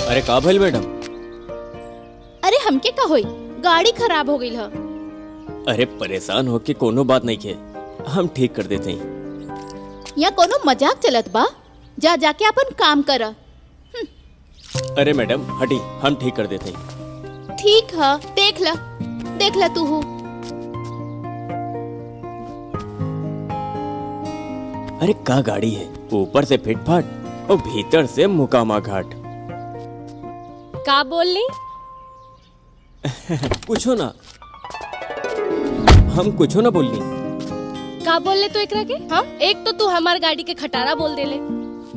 अरे का भइल मैडम? अरे हमके का होई, गाड़ी खराब हो गई है। अरे परेशान होके कोनो बात नहीं के, हम ठीक कर देते हैं। या कोनो मजाक चलत बा? जा जाके अपन काम कर। अरे मैडम हटी, हम ठीक कर देते हैं। ठीक है, देख ला तू हो। अरे का गाड़ी है, ऊपर से फिटफाट और भीतर से मुकामा घाट। का बोलनी? कुछो ना, हम कुछो ना बोलनी। का बोलले तू एकरा के? हाँ, एक तो तू हमार गाड़ी के खटारा बोल देले।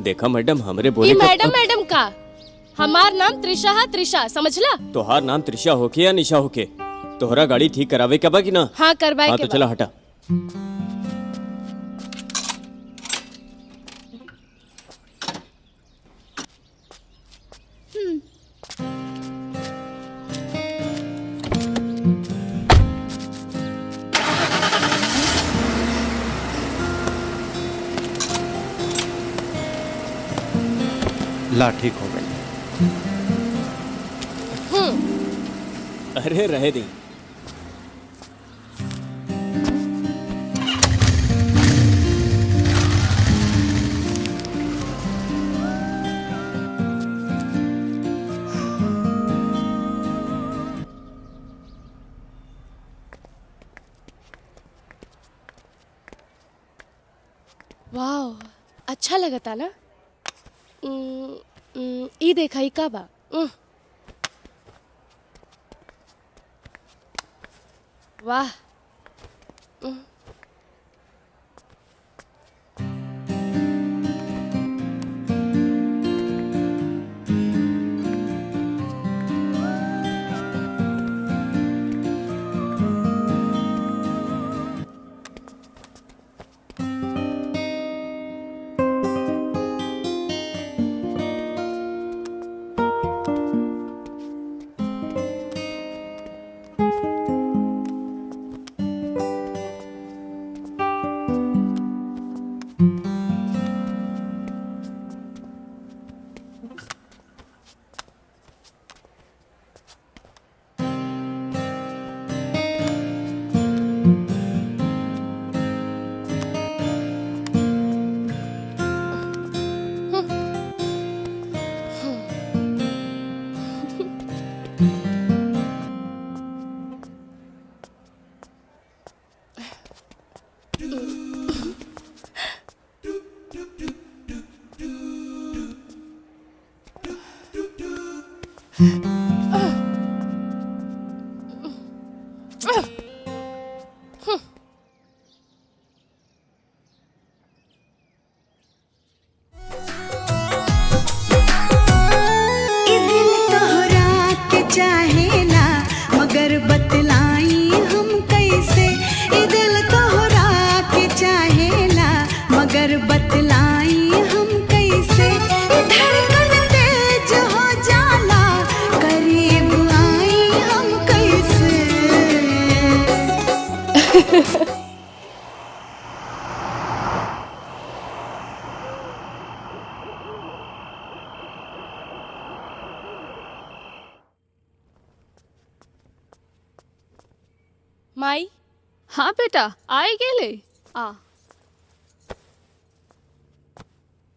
देखा मैडम, हमरे बोले ये मैडम का हमार नाम त्रिशा है, त्रिशा समझला? तोहार नाम त्रिशा होके या निशा होके, तोहरा गाड़ी ठीक करावे के बा कि ना? हाँ करवाए हाँ के तो चला हटा। ला ठीक हो गई। अरे रहे दी। वाह, अच्छा लगता ना। ई देखा ही का बा। वाह। माई। हाँ बेटा, आए गेले आ।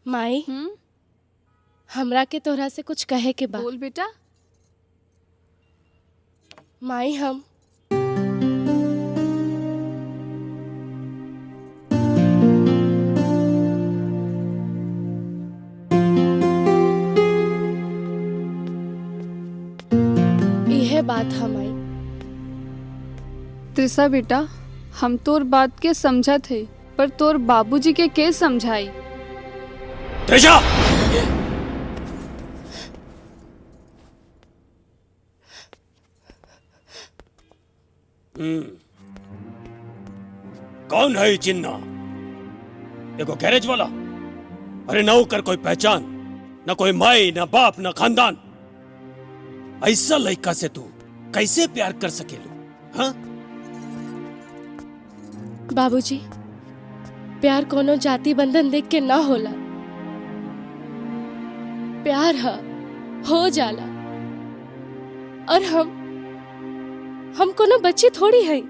माई, हमरा के तोहरा से कुछ कहे के बा। बोल बेटा। माई, हम इहे बात है माई। त्रिशा बेटा, हम तोर बात के समझत है, पर तोर बाबूजी के समझाई? त्रिशा! कौन है ये चिन्ना? देखो गैरेज वाला। अरे ना कर कोई पहचान, ना कोई माई, ना बाप, ना खानदान। ऐसा लड़का से तू कैसे प्यार कर सकेलू? हाँ? बाबूजी, प्यार कोनो जाति बंधन देख के ना होला। प्यार है हो जाला। और हम कोनो बच्ची थोड़ी है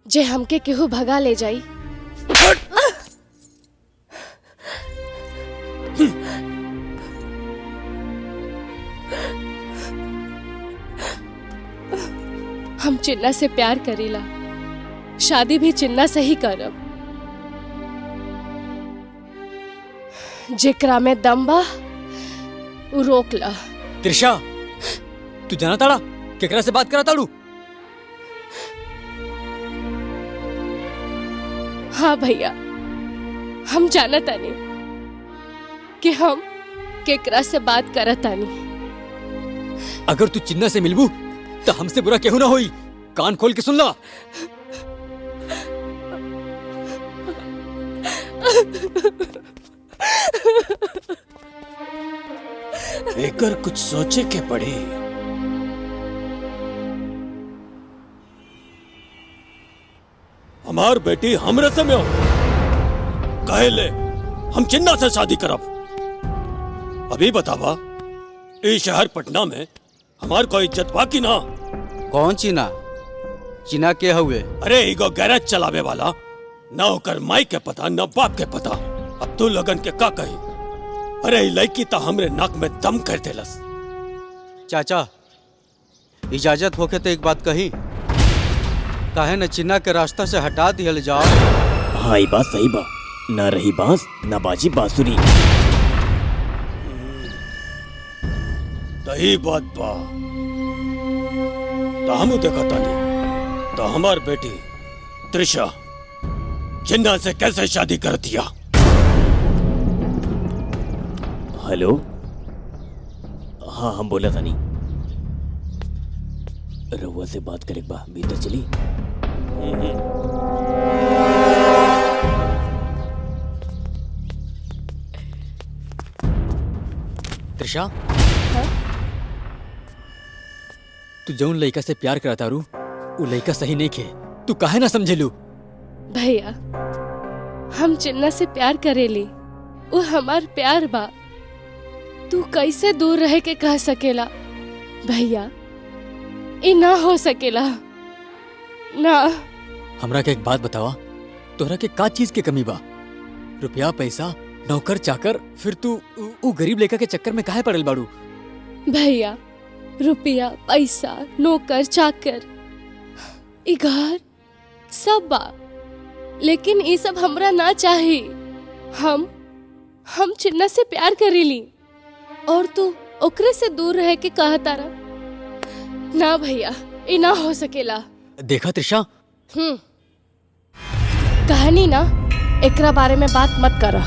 जे हमके केहू भगा ले जाई। हम चिन्ना से प्यार करीला, शादी भी चिन्ना से ही करब। जेकरा में दम बा उ रोक ला। त्रिशा, तू जाना ताड़ा केकरा से बात करा ताड़ू? हाँ भैया, हम जाना तानी कि हम केकरा से बात करत तानी। अगर तू चिन्ना से मिलबू तो हमसे बुरा केहू ना होई। कान खोल के सुन ला। एकर कुछ सोचे के पड़ी। हमार बेटी हमरे से में हो कहे ले हम चिन्ना से शादी करब। अभी बतावा, इस शहर पटना में हमार कोई इज्जत बाकी ना? कौन चीना? चीना के हुए? अरे ईगो गैरेज चलावे वाला, ना होकर माई के पता न बाप के पता। अब तू लगन के का कही? अरे ई लड़की तो हमरे नाक में दम कर देलस। चाचा, इजाजत होके तो एक बात कही, काहे न चिन्ना के रास्ता से हटा दिया जाओ। हाँ ये बात सही बा, ना रही बांस ना बाजी बांसुरी। सही बात बा। तो हम देखा तानी तो हमार बेटी त्रिशा चिन्ना से कैसे शादी कर दिया। हेलो, हाँ हम बोला था नहीं। रउआ से बात करे बा, भीतर चली। त्रिशा, तू जौन लड़का से प्यार करा तारू वो लड़का सही नहीं खे। तू काहे ना समझेलू? भैया, हम चिन्ना से प्यार करेली, वो हमार प्यार बा। तू कैसे दूर रह के कह सकेला? भैया, ये ना हो सकेला ना। हमरा के एक बात बतावा, तोहरा के का चीज के कमी बा? रुपया, पैसा, नौकर चाकर, फिर तू वो गरीब लड़का के चक्कर में काहे पड़ल बाड़ू? भैया, रुपया, पैसा, नौकर चाकर, ई घर सब बा, लेकिन ये सब हमरा ना चाही। हम चिन्ना से प्यार करेली और तू ओकरे से दूर रह के कहा तारा। ना भैया, ये ना हो सकेला। देखा त्रिशा, कहानी ना एकरा बारे में बात मत करा।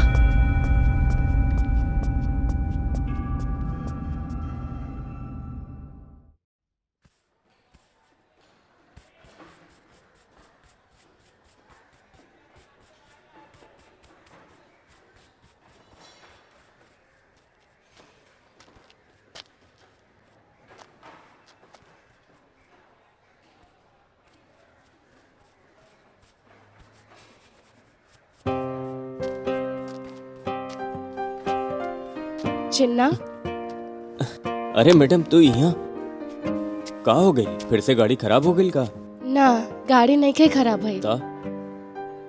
चिन्ना, अरे मैडम तू यहाँ का हो गई? फिर से गाड़ी खराब हो गई का? ना, गाड़ी नहीं के खराब है। ता?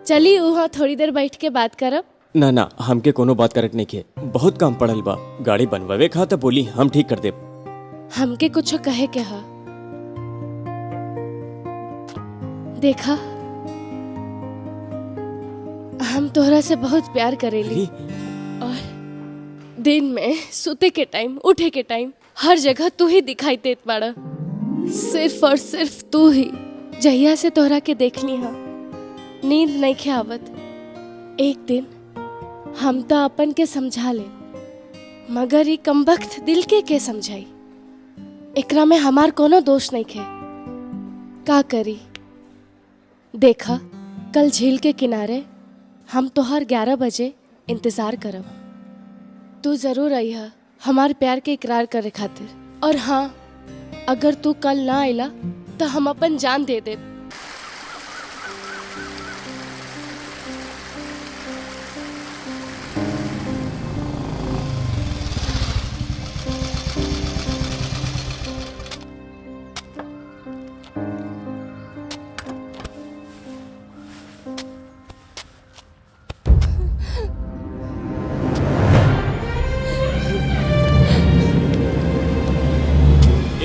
चली वहाँ थोड़ी देर बैठ के बात करब। ना ना, हमके कोनो बात करक नहीं के, बहुत काम पड़ल बा। गाड़ी बनवावे खा तो बोली हम ठीक कर दे। हमके कुछ कहे के हा। देखा, हम तोहरा से बहुत प्यार करेली और दिन में सोते के टाइम, उठे के टाइम, हर जगह तू ही दिखाई देत बाड़ा। सिर्फ और सिर्फ तू ही। जहिया से तोहरा के देखनी हा, नींद नहीं खे आवत। एक दिन हम तो अपन के समझा ले, मगर ये कमबख्त दिल के समझाई। एकरा में हमार कोनो दोष नहीं खे। का करी? देखा, कल झील के किनारे हम तोहर 11 बजे इंतजार करब। तू जरूर आइहा हमार प्यार के इकरार करे खातिर। और हाँ, अगर तू कल ना आइला तो हम अपन जान दे दे।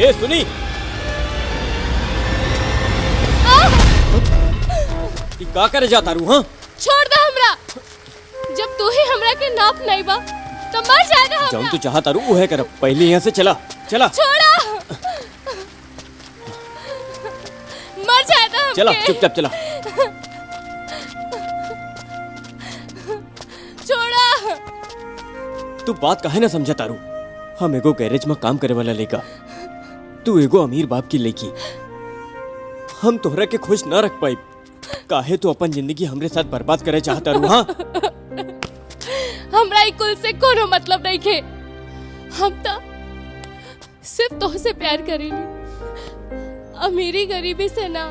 ए सुनी, ई का करे जाता रू? हाँ छोड़ दे हमरा। जब तू ही हमरा के नाप नहीं बा तो मर जाएगा हमरा। जाऊं तू चाहता रू उहे कर, पहले यहाँ से चला चला छोड़ा, मर जाएगा हमके। चला, चुपचाप चला। छोड़ा। तू बात काहे ना समझा तारू? हम एगो गैरेज में काम करे वाला लेका, तू एगो अमीर बाप की लेकी। हम तोहरा के खुश ना रख पाई, काहे तू अपन जिंदगी हमरे साथ बर्बाद करे चाहता रू? हाँ हमरा ई कुल से कोनो मतलब नहीं खे। हम तो सिर्फ तो से प्यार करेली, अमीरी गरीबी से ना।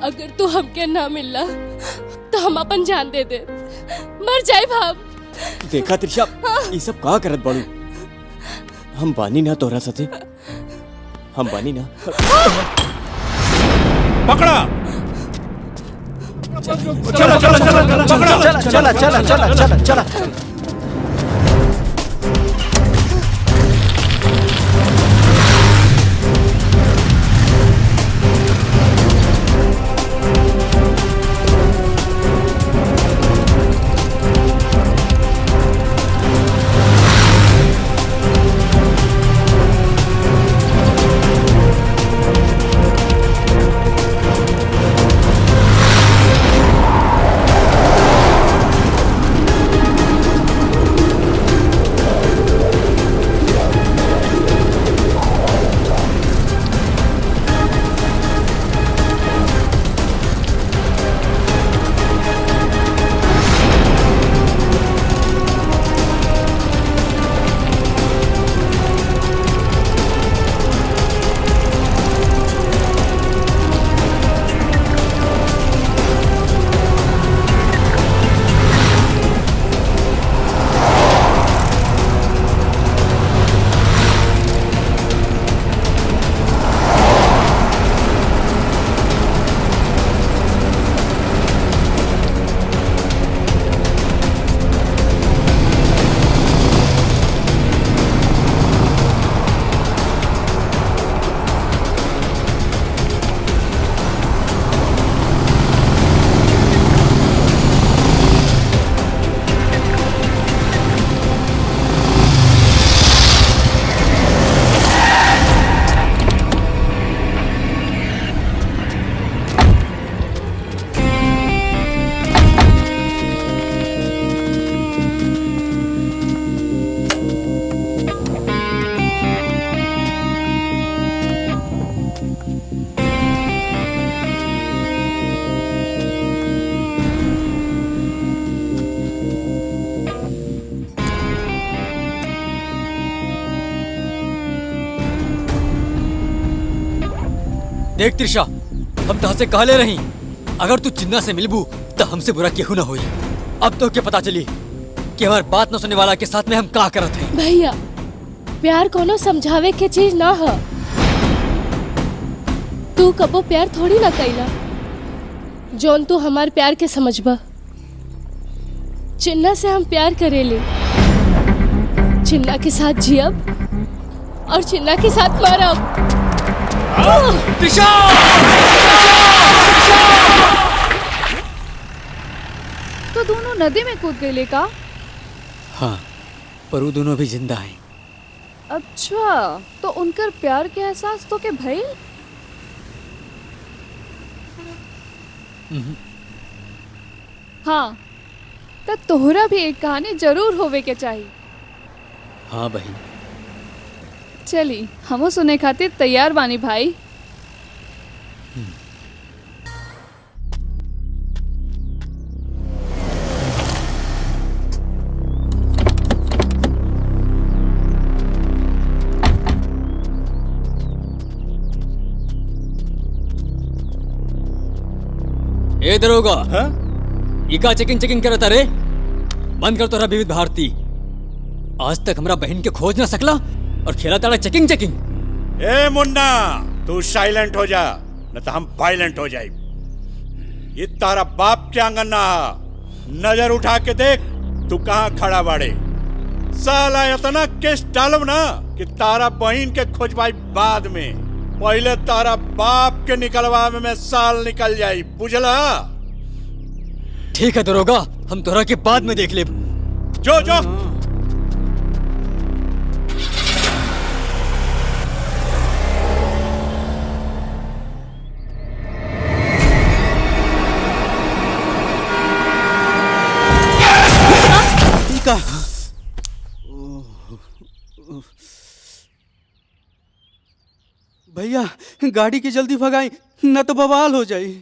अगर तू हमके ना मिलला तो हम अपन जान दे दे, मर जाए भाव। देखा त्रिशा, ये सब का करत बाड़ू? हम बानी ना तोहरा साथे, हम बानी ना। पकड़ा। चला चला चला चला चला चला चला चला चला। देख त्रिशा, हम तहाँ से कहले रही, अगर तू चिन्ना से मिलबू तो हमसे बुरा केहू ना होई। अब तो क्या पता चली कि हमारी बात न सुनने वाला के साथ में हम का करत हैं। भैया, प्यार कोनो समझावे के चीज ना है। तू कबो प्यार थोड़ी ना कैला जोन तू हमार प्यार के समझबा। चिन्ना से हम प्यार करेले, चिन्ना के साथ जियब और चिन्ना के साथ मरब। त्रिशा! तो दोनों नदी में कूद गए का? हाँ, पर वो दोनों भी जिंदा हैं। अच्छा, तो उनकर प्यार के एहसास तो के भइल? हाँ, तो तोहरा भी एक कहानी जरूर होवे के चाहिए। हाँ बहन, चली हमो सुने खातिर तैयार बानी भाई। ए दरोगा, ये का चेकिंग करता रे? बंद कर तोरा विविध भारती। आज तक हमरा बहन के खोज ना सकला और खेला तारा चेकिंग। ए मुन्ना, तू साइलेंट हो जा, न तो हम वायलेंट हो जाए। ये तारा बाप के आंगन ना, नजर उठा के देख तू कहाँ खड़ा बाड़े। साला इतना केस डालब ना कि तारा बहन के खोजबाई बाद में, पहले तारा बाप के निकलवा में साल निकल जाई, बुझला? ठीक है दरोगा, हम तोरा के बाद में देख ले। जो जो का भैया गाड़ी की जल्दी भगाई न तो बवाल हो जाई।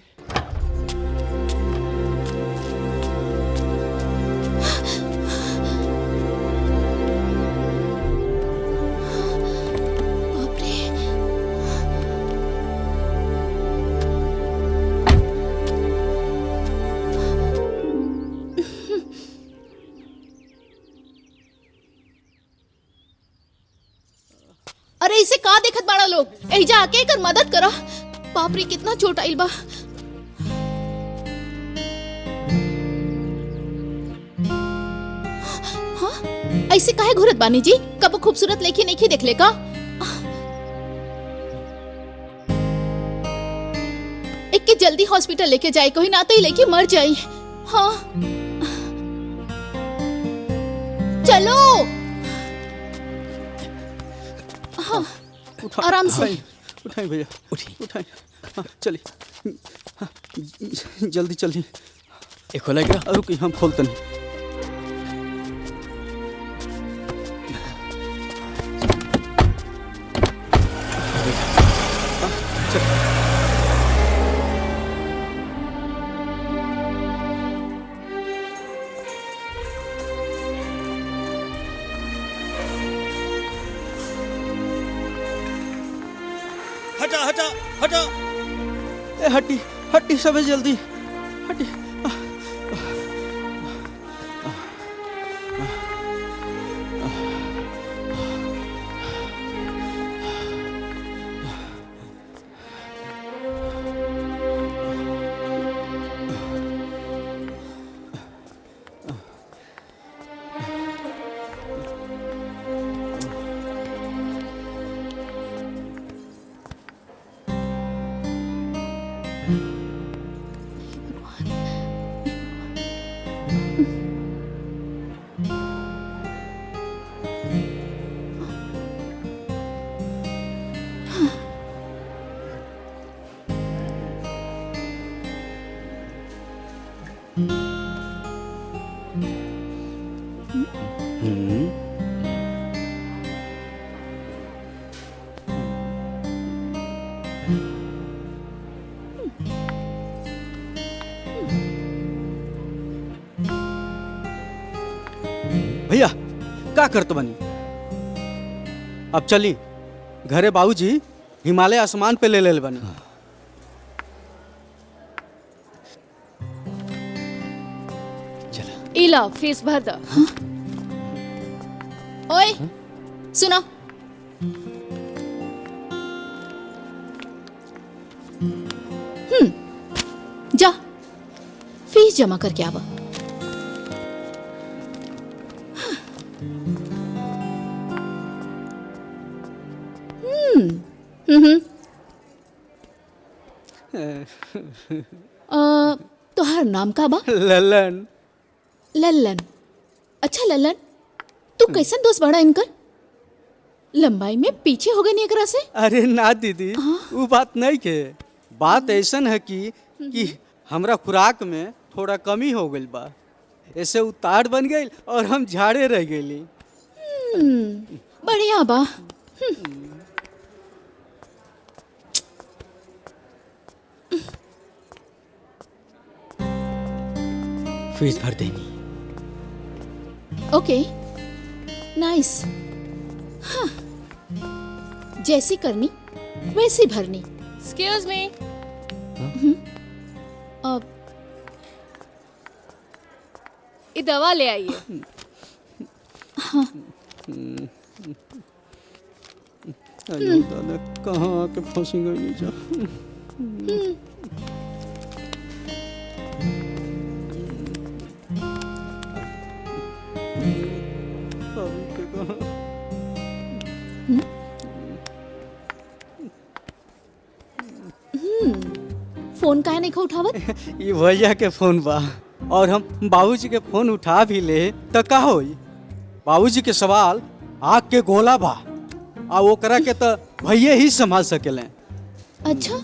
अरे इसे का देखत बाड़ा लोग, एहिजा आके एकर मदद करा। बाप रे कितना चोट आइल बा। हाँ? ऐसे काहे घुरत बानी जी? कब खूबसूरत लेखी नहीं देख ले का? एक के जल्दी हॉस्पिटल लेके जाए, कोई ना तो ही लेके मर जाए। हाँ चलो। हाँ, आराम से उठाई भैया, उठाई। हाँ, चलिए। हाँ, जल्दी चलिए। एक खोला क्या? रुकिए, हम खोलते नहीं। हटा हटा हटा। ए हटी हटी, सब जल्दी हटी। भैया का करत बनी? अब चली घरे, बाबूजी हिमालय आसमान पे ले ले बनी। इला फीस भर द। ओए सुनो, जा फीस जमा करके आवा। तोहार नाम का बा? ललन। लल्लन। अच्छा लल्लन, तू कैसन दोस्त बड़ा इनकर? लंबाई में पीछे हो गए नहीं एकरा से? अरे ना दीदी, वो बात नहीं के। बात ऐसन है कि हमरा खुराक में थोड़ा कमी हो गई बा, ऐसे उतार बन गई और हम झाड़े रह गई। बढ़िया बा। फीस भर देनी। ओके नाइस। हाँ, जैसी करनी वैसी भरनी। Excuse me. अब ये दवा ले आइए। हाँ अरे दादा, कहाँ आके फंसी गई जा। फोन काहे नहीं उठावत? ये भैया के फोन बा और हम बाबूजी के फोन उठा भी ले तो का होई? बाबूजी के सवाल आग के गोला बा आ ओकरा के तो भैया ही संभाल सकेले। अच्छा,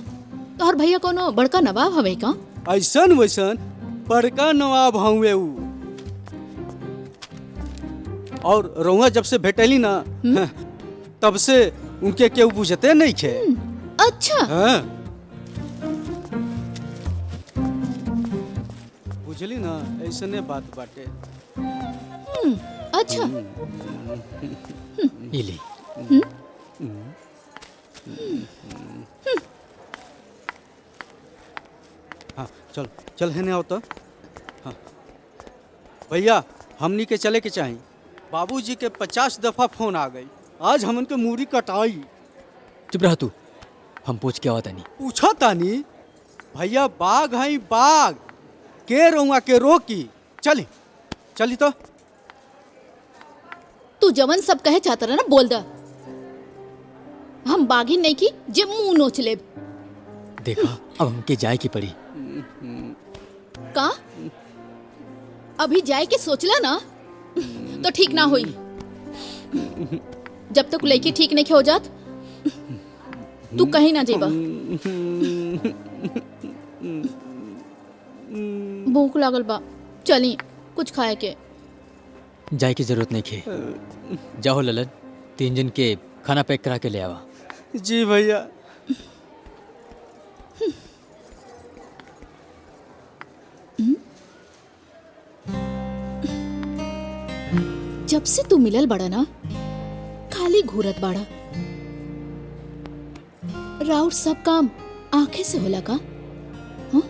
तोहर भैया कोनो बड़का नवाब हवे का? ऐसन वैसन बड़का नवाब हुए ऊ। और रउआ जब से भेटली ना तब से उनके केहू बुझते नहीं खे। अच्छा, हाँ। बुझली ना, ऐसने बात बाटे। अच्छा। ये ले। हाँ चल चल है ना तो। हाँ भैया हमनी के चले के चाहिए। बाबूजी के 50 दफा फोन आ गई, आज हमन के मूरी कटाई। चुप रह तू, हम पूछ के आवत नहीं। पूछा तानी भैया, बाघ है बाघ, के रउआ के रोकी। चली चली तो। तू जवन सब कहे चाहता रहा ना बोल दा। हम बागी नहीं की जे मुंह नोच ले। देखा, अब हमके जाए की पड़ी। का अभी जाए के सोचला ना तो ठीक ना होई। जब तक लड़की ठीक नहीं हो जात तू कहीं ना जेबा। भूख लागल बा, चली कुछ खाए के। जाए की जरूरत नहीं खे। जाओ ललन, 3 जन के खाना पैक करा के ले आवा। जी भैया। जब से तू मिलल बड़ा ना खाली घूरत बाड़ा। राउर सब काम आंखें से होला का? हाँ?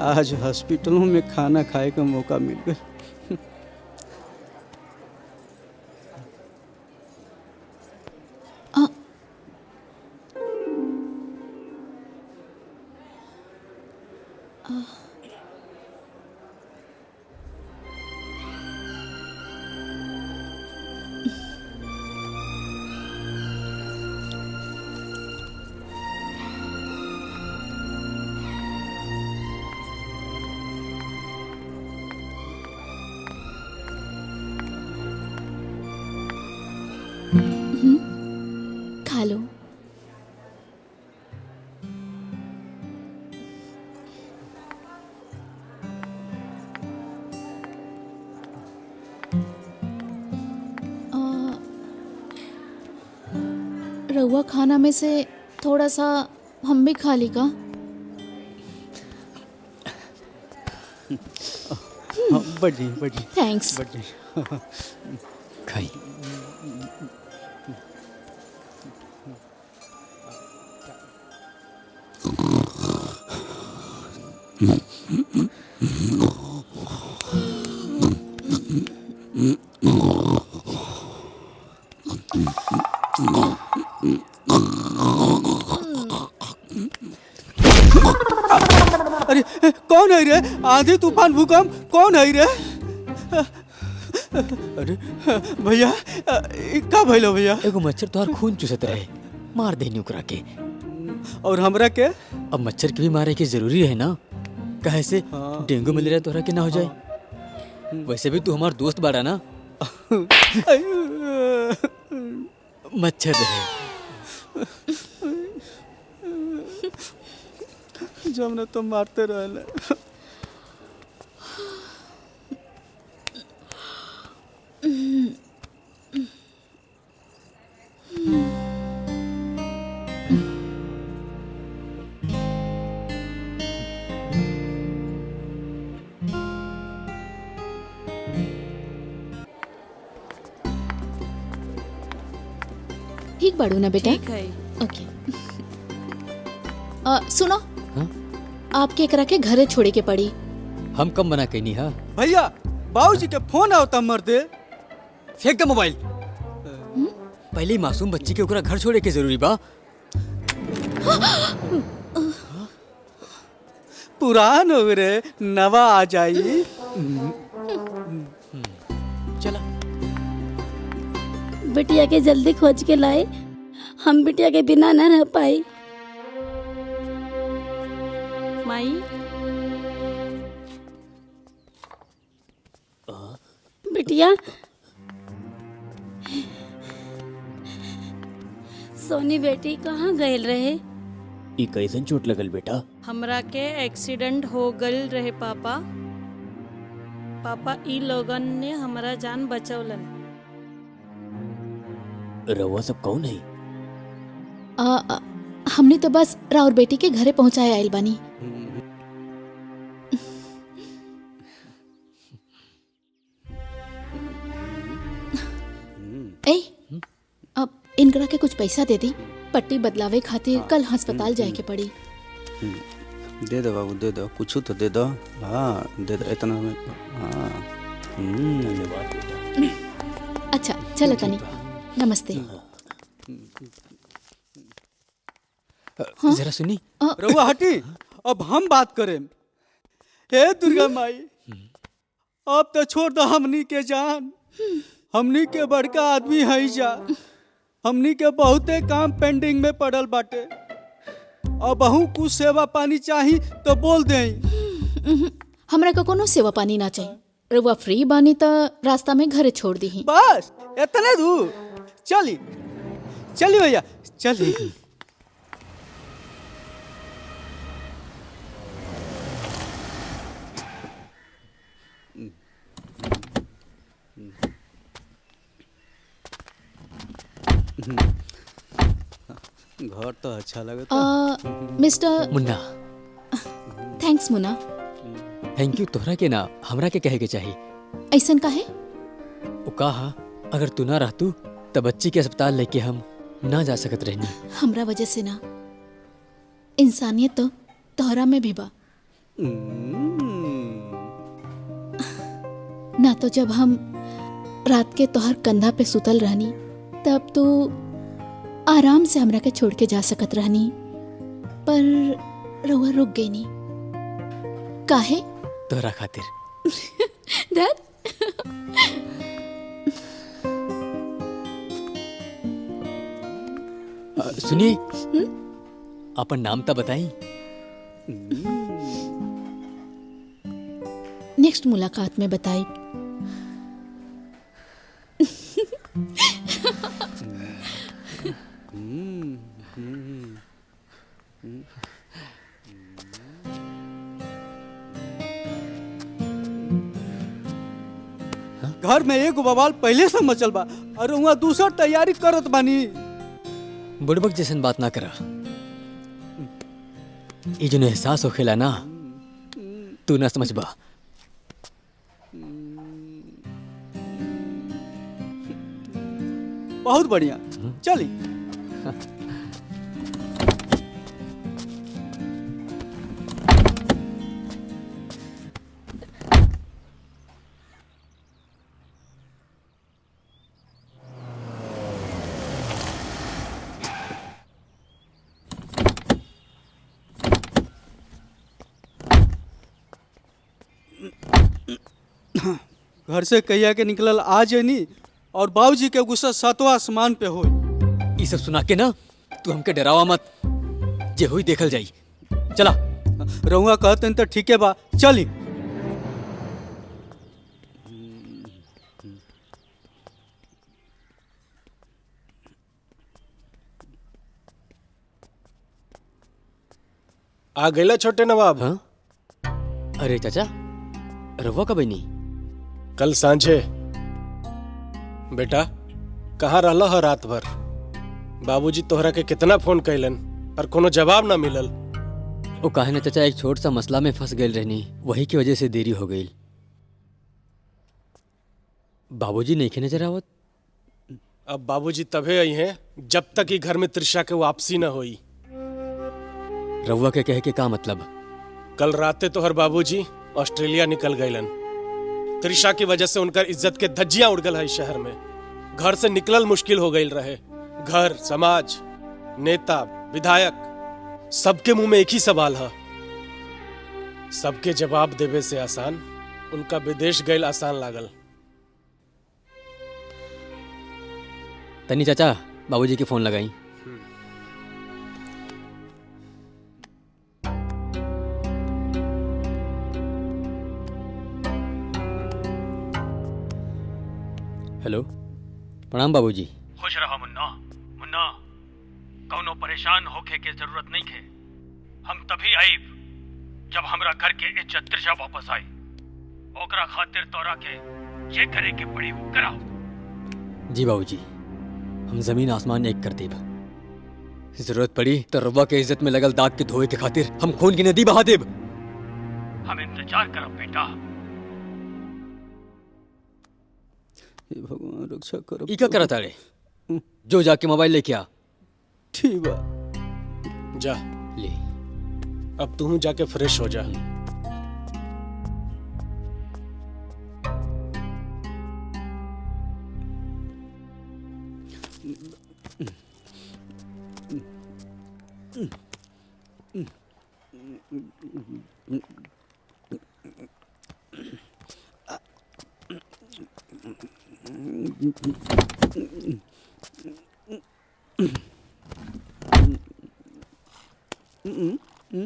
आज हॉस्पिटलों में खाना खाए का मौका मिल गया। खा लो। रउआ खाना में से थोड़ा सा हम भी खा ली का? हाँ, बड़ी बड़ी थैंक्स। बड़ी। खाई। अरे कौन है रे? आंधी तूफान भूकंप कौन है रे? अरे भैया का भइलो भैया? एगो मच्छर तोहर खून चूसत रहे, मार देनी ओकरा के। और हमरा के? अब मच्छर के भी मारे के जरूरी है ना, काहे से डेंगू मलेरिया तोहरा के ना हो जाए। वैसे भी तू हमार दोस्त बाड़ा ना। मच्छर रहे। जमना तो मारते रहले। ठीक बाड़ू ना बेटा? ठीक है। ओके। सुनो, हाँ? आपके एकरा के घरे छोड़े के पड़ी। हम कम मना कैनी हा। भैया बाबूजी के फोन आवता मर्दे। फेंक दे मोबाइल। पहले ही मासूम बच्ची के ओकरा घर छोड़े के जरूरी बा। पुरान हो रे, नवा आ जाई। चला। बिटिया के जल्दी खोज के लाए, हम बिटिया के बिना न रह पाई। माई, बिटिया, सोनी बेटी कहाँ गयल रहे? ई कैसन चोट लगल बेटा? हमरा के एक्सीडेंट हो गल रहे पापा। पापा ई लोगन ने हमारा जान बचौलन। रउआ सब कौन है? हमने तो बस राउर बेटी के घरे पहुंचाए आइल बानी। ए, अब इनकरा के कुछ पैसा दे दी, पट्टी बदलावे खातिर कल अस्पताल जाए के पड़ी। दे दो बाबू, दे दो, कुछ तो दे दो। हाँ दे दो, इतना में। हाँ धन्यवाद बेटा। अच्छा चलो तनी, नमस्ते। जरा सुनी। रउआ हटी, अब हम बात करें। हे दुर्गा माई, अब तो छोड़ दो हमनी के जान। हमनी के बड़का आदमी है जा, हमनी के बहुते काम पेंडिंग में पड़ल बाटे। अब बहु कुछ सेवा पानी चाही तो बोल दे। हमरा का कोनो सेवा पानी ना चाहिए। रउआ फ्री बानी तो रास्ता में घरे छोड़ दी। बस इतने दूर। चली चली भैया, चली। घर तो अच्छा लगता। Mister Munna. Thanks Munna. Thank you तोहरा के ना, हमरा के कहे के चाहिए। ऐसन का है? वो कहा अगर तू ना रहतू तब बच्ची के अस्पताल लेके हम ना जा सकत रहनी। हमरा वजह से ना, इंसानियत तो तोहरा में भी बा ना। तो जब हम रात के तोहर कंधा पे सुतल रहनी तब तो आराम से हमरा के छोड़ के जा सकत रहनी, पर रउआ रुक गई नी। काहे? तोहरा खातिर। दैट सुनिए, अपन नाम तो बताई। नेक्स्ट मुलाकात में बताई। घर में एक बवाल पहले से मचल बा और वहाँ दूसर तैयारी करत बानी। बुड़बक जैसन बात ना करा। ये जो एहसास होखेला ना, तू ना समझ बा। बहुत बढ़िया, चली। घर से कहिया के निकलल आ जनी और बाबूजी के गुस्सा सातवां आसमान पे हो। ये सब सुना के ना तू हमके डरावा मत, जे हुई देखल जाई। चला। रहुआ कहते तो ठीक है बा, चली। आ गईला छोटे नवाब। हाँ? अरे चाचा, रवा कब नहीं? कल सांझे। बेटा कहाँ रहला ह रात भर? बाबूजी तोहरा के कितना फोन कैलन पर कोनो जवाब ना मिलल। वो काहे ना चाचा, एक छोट सा मसला में फंस गए रहनी, वही की वजह से देरी हो गई। बाबूजी नहीं खे नजर आवत। अब बाबूजी तभे आई हैं जब तक ही घर में त्रिशा के वापसी न होई। रउआ के कहे के का मतलब? कल राते तोहर बाबूजी ऑस्ट्रेलिया निकल गईलन। त्रिशा की वजह से उनकर इज्जत के धज्जियां उड़ गल है शहर में। घर से निकलल मुश्किल हो गई रहे। घर, समाज, नेता, विधायक सबके मुंह में एक ही सवाल है, सबके जवाब देवे से आसान उनका विदेश गैल आसान लागल। तनी चाचा बाबूजी के फोन लगाई। हेलो, प्रणाम बाबूजी। खुश रहो मुन्ना। मुन्ना, कौनो परेशान होके के जरूरत नहीं है। हम तभी आईब जब हमरा घर के इज्जत तिरछा वापस आई। ओकरा खातिर तोरा के ये करे के पड़ी वो कराओ। जी बाबूजी, हम जमीन आसमान एक कर देब। जरूरत पड़ी तो रब्बा के इज्जत में लगल दाग के धोए के खातिर हम खून की नदी बहा देब। हम इंतजार करब बेटा। हे भगवान रक्षा करो। ई का करत रे? जो जाके मोबाइल लेके आ। ठीक बा। जा ले। अब तू जाके फ्रेश हो जा।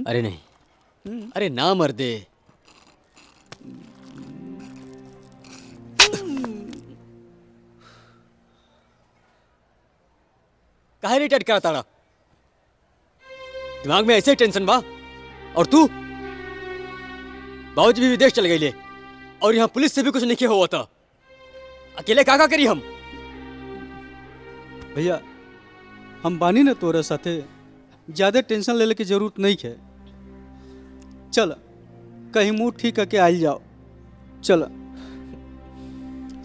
अरे नहीं, अरे ना मर्दे। काहे रिटायर्ड करा ताड़ा? दिमाग में ऐसे टेंशन बा। और तू बाबूजी भी विदेश चल गई ले, और यहाँ पुलिस से भी कुछ नहीं हुआ था। अकेले का करी हम? भैया हम बानी ना तोरे साथे, ज्यादा टेंशन लेने की जरूरत नहीं है। चल कहीं मुंह ठीक करके आइल जाओ। चल।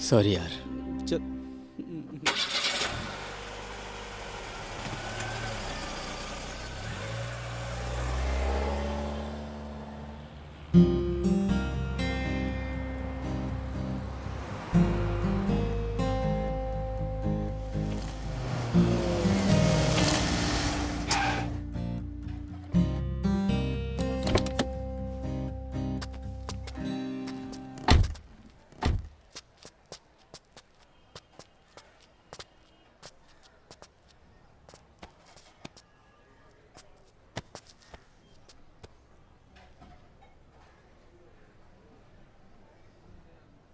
सॉरी यार। चल।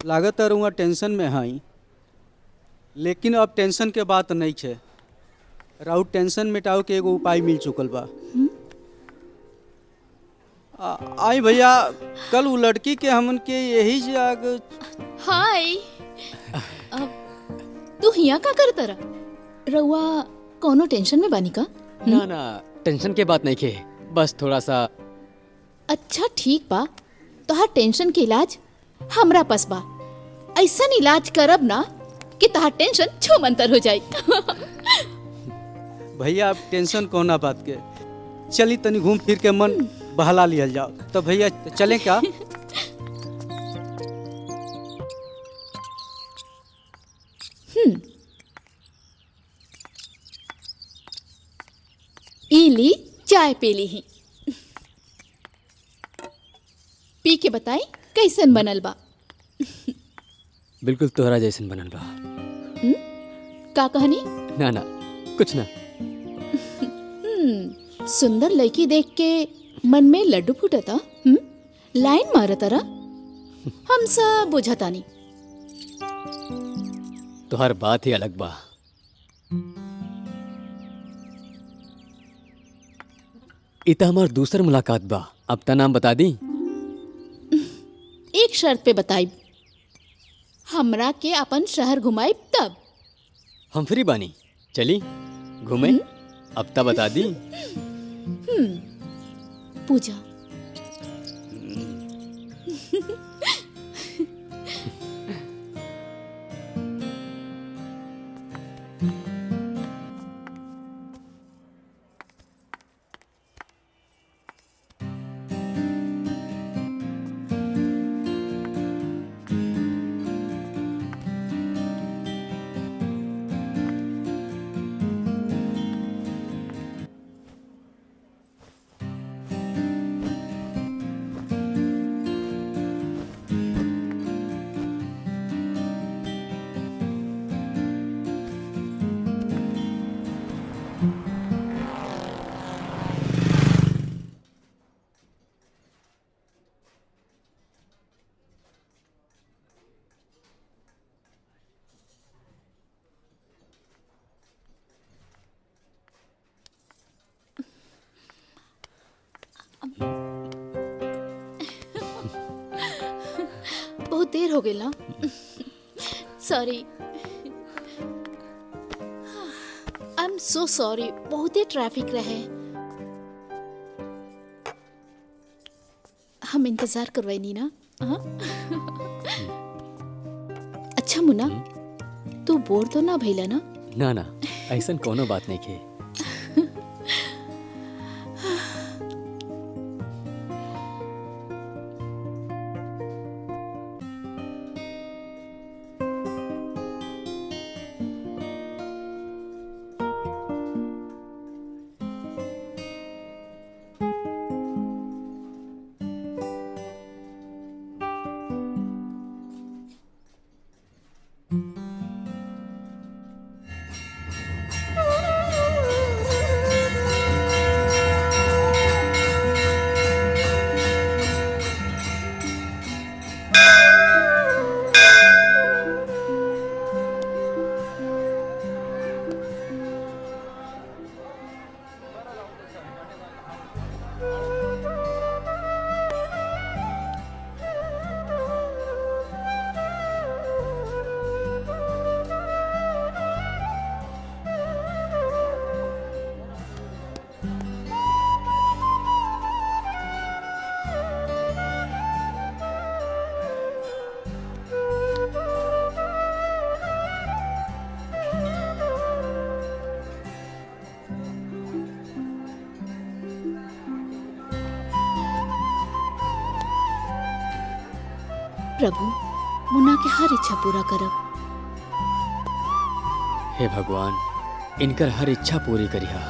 लागत है वहाँ टेंशन में हई, लेकिन अब टेंशन के बात नहीं है। राउ टेंशन मिटाओ के एगो उपाय मिल चुकल बा। आई भैया, कल वो लड़की के हमन के यही जाग। हाय, तू हिया का करता रहा? रउआ कोनो टेंशन में बानी का? ना ना, टेंशन के बात नहीं के, बस थोड़ा सा। अच्छा ठीक बा, तोहार टेंशन के इलाज हमरा पास बा। ऐसा इलाज करब ना कि तोहार टेंशन छूमंतर हो जाई। भैया आप टेंशन कोना बात के, चली तनी घूम फिर के मन बहला लिया जाओ। तो भैया चलें क्या? इली चाय पी ली ही, पी के बताई कैसन बनल बा। बिल्कुल तोहरा जैसन बनल बा। का कहनी? ना ना कुछ ना। सुंदर लड़की देख के मन में लड्डू फूटता। लाइन मारता रा, हम सब बुझतानी। तोहर बात ही अलग बा। इता हमार दूसर मुलाकात बा। अब ता नाम बता दी। एक शर्त पे बताई, हमरा के अपन शहर घुमाई तब। हम फ्री बानी, चली घूमे। अब ता बता दी। पूजा। बहुत देर हो गई ना। Sorry, I am so sorry, बहुत ही ट्रैफिक रहे। हम इंतजार करवाई ना। हाँ? अच्छा मुन्ना, तू बोर तो ना भइला ना? ना ना, ऐसा कोनो बात नहीं के। प्रभु, मुन्ना के हर इच्छा पूरा करब। हे भगवान, इनकर हर इच्छा पूरी करिहा।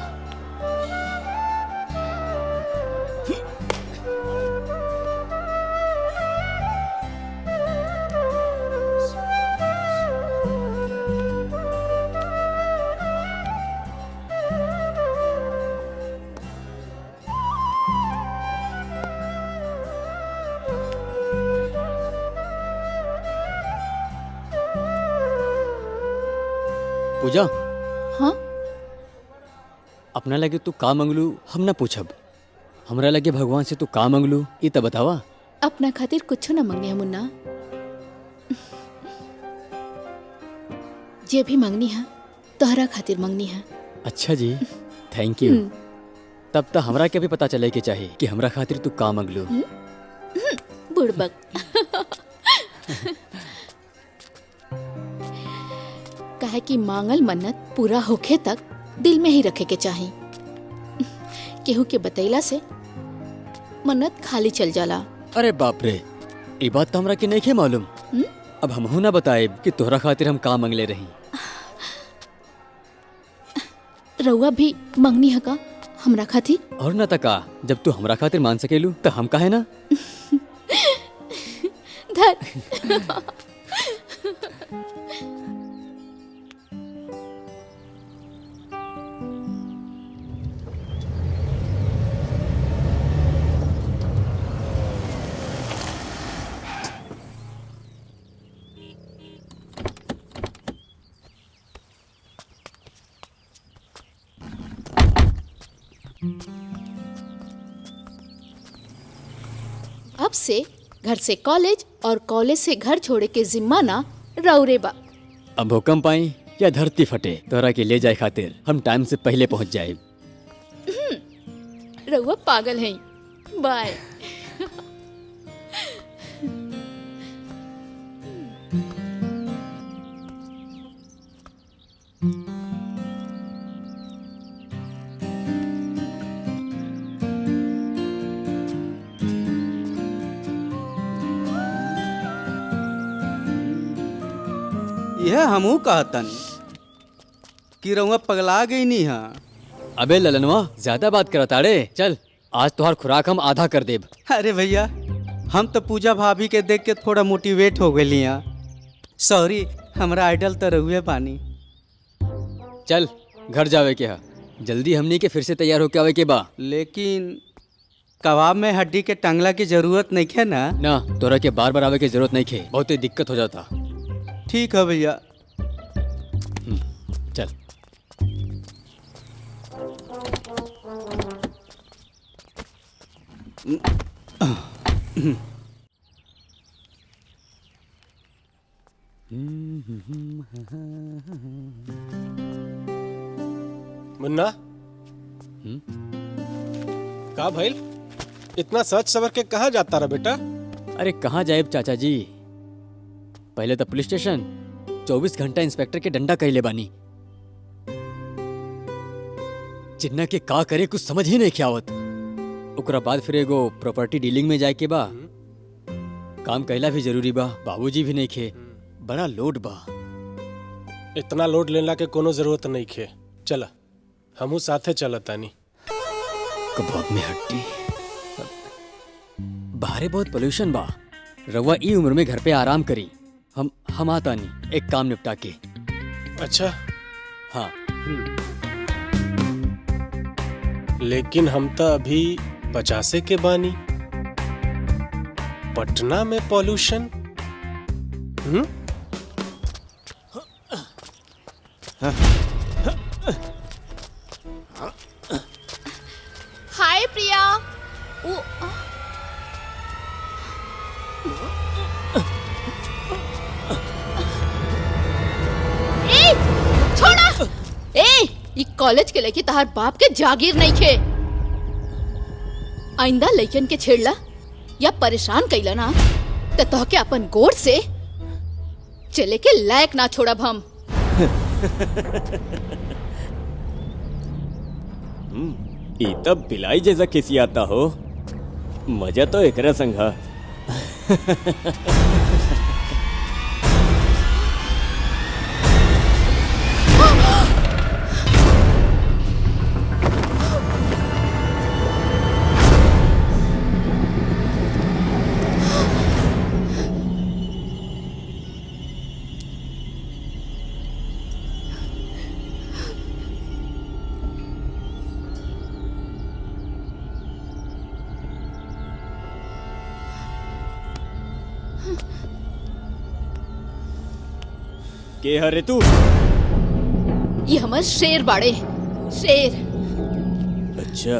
पूजा, हाँ? अपना लगे तू का मंगलू हम ना पूछब, हमरा लगे भगवान से तू का मंगलू ये तो बतावा। अपना खातिर कुछ न मंगनी है मुन्ना। जे भी मंगनी है तोहरा खातिर मंगनी है। अच्छा जी, थैंक यू। तब तो हमरा के भी पता चले के चाहिए कि हमरा खातिर तू का मंगलू। बुड़बक। काहे कि मांगल मन्नत पूरा होखे तक दिल में ही रखे के चाही। केहू के बतैला से मन्नत खाली चल जाला। अरे बाप रे, ये बात तो हमरा के नहीं के मालूम। अब हमहू ना बताए कि तोहरा खातिर हम का मंगले रही। रउआ भी मंगनी है का हमरा खातिर? और ना तका, जब तू हमरा खातिर मान सकेलू तो हम काहे ना। धर। अब से घर से कॉलेज और कॉलेज से घर छोड़े के जिम्मा ना रौरे बा। अब भूकंप आई या धरती फटे, तोहरा के ले जाए खातिर हम टाइम से पहले पहुंच जाए। रउआ पागल है। बाय। यह हमू कहतन कि रउआ पगला गई नहीं है। अबे ललनवा, ज्यादा बात करता रे। चल, आज तोहार खुराक हम आधा कर देब। अरे भैया, हम तो पूजा भाभी के देख के थोड़ा मोटिवेट हो गई। सॉरी, हमरा आइडल तो रहुए पानी। चल घर जावे के हा, जल्दी हमनी के फिर से तैयार होके आवे के बा। लेकिन कबाब में हड्डी के टंगला की जरूरत नहीं है ना? ना, तोरा के बार बार आवे की जरूरत नहीं खे, बहुत ही दिक्कत हो जाता। ठीक है भैया। चल। मुन्ना का भइल? इतना सच सवर के कहाँ जाता रहा बेटा? अरे कहाँ जाए चाचा जी, पहले तो पुलिस स्टेशन 24 घंटा इंस्पेक्टर के डंडा कहले बानी। चिन्ना के का करे कुछ समझ ही नहीं आवत। ओकरा बाद फिर एगो प्रॉपर्टी डीलिंग में जाए के बा, काम कहला भी जरूरी बा, बाबूजी भी नहीं खे, बड़ा लोड बा। इतना लोड लेला के कोनो जरूरत नहीं खे। चला हमू साथे चलत तानी। कबाब में हड्डी। बाहरे बहुत पोल्यूशन बा, रवा ई उम्र में घर पे आराम करी। हम आता नहीं, एक काम निपटा के। अच्छा हाँ। लेकिन हम तो अभी 50 के बानी, पटना में पॉल्यूशन। हाय प्रिया। ए छोड़ा। ई कॉलेज के लड़की तहार बाप के जागीर नहीं खे। आइंदा लड़कियन के छेड़ला या परेशान कैला ना तो तोहके अपन गोड़ से चले के लायक ना छोड़ब हम। ई तब बिलाई जैसा खिसियाता हो, मजा तो एकरा संग हा। के हरे तू? ये हमर शेर बाड़े, शेर। अच्छा।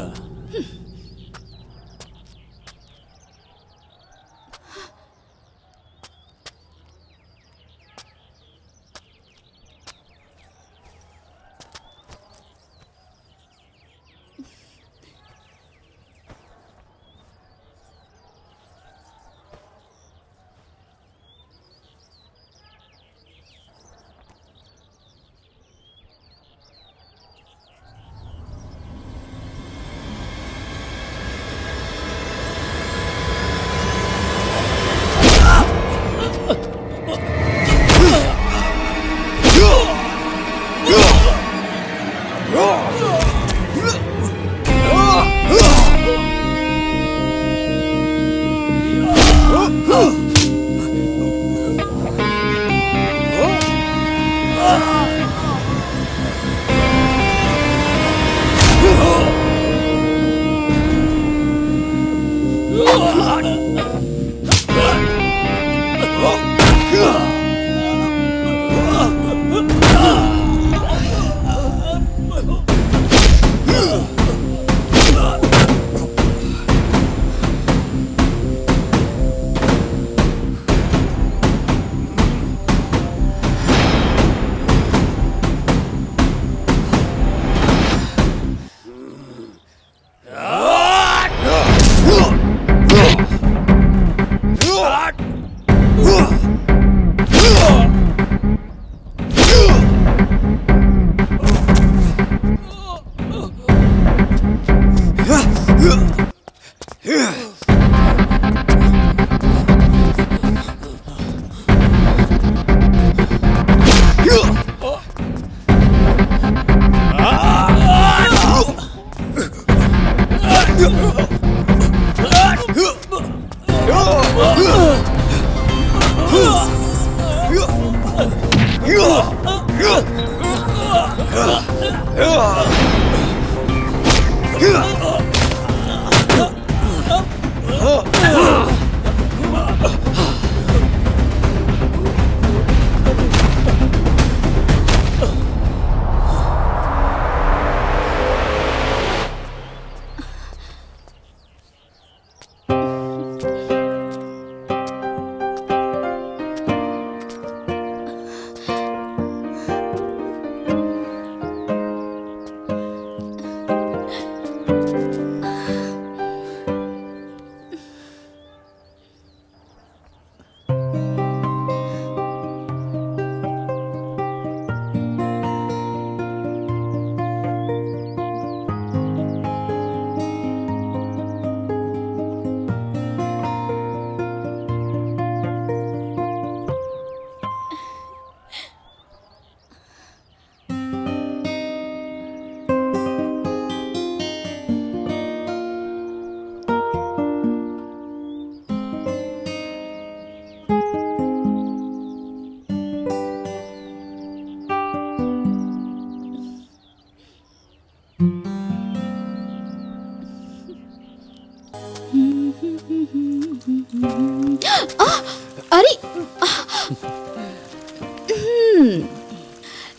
अरे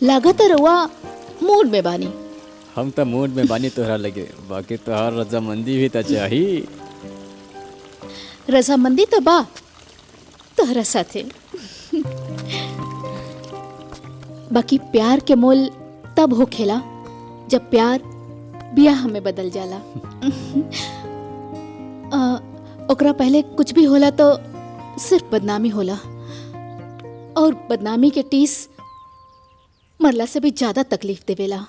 लागत रउआ मूड में बानी। हम तो मूड में बानी तोहरा लगे, बाकी तोहार रजामंदी भी तो चाहिए। रजामंदी तो बा तोहरा साथे, बाकी प्यार के मोल तब हो खेला जब प्यार ब्याह में बदल जाला। ओकरा पहले कुछ भी होला तो सिर्फ बदनामी होला, और बदनामी के टीस मरला से भी ज्यादा तकलीफ देवेला।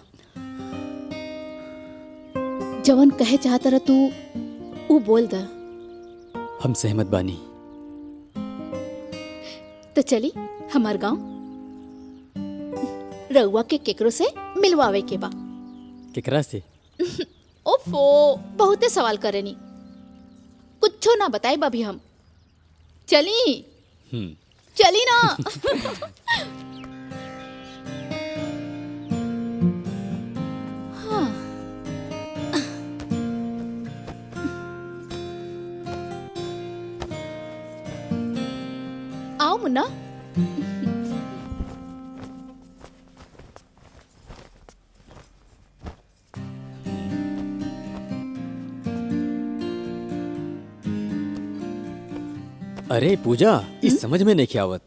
जवन कहे चाहता रह तू ऊ बोल द। हम सहमत बानी। तो चली हमार गांव, रउआ के केकरो से मिलवावे के बा। केकरा से? ओफो, बहुते सवाल करेनी, कुछो ना बताए बाभी हम। चली चली ना। हाँ। आओ मुन्ना। अरे पूजा, इस समझ में नहीं आवत।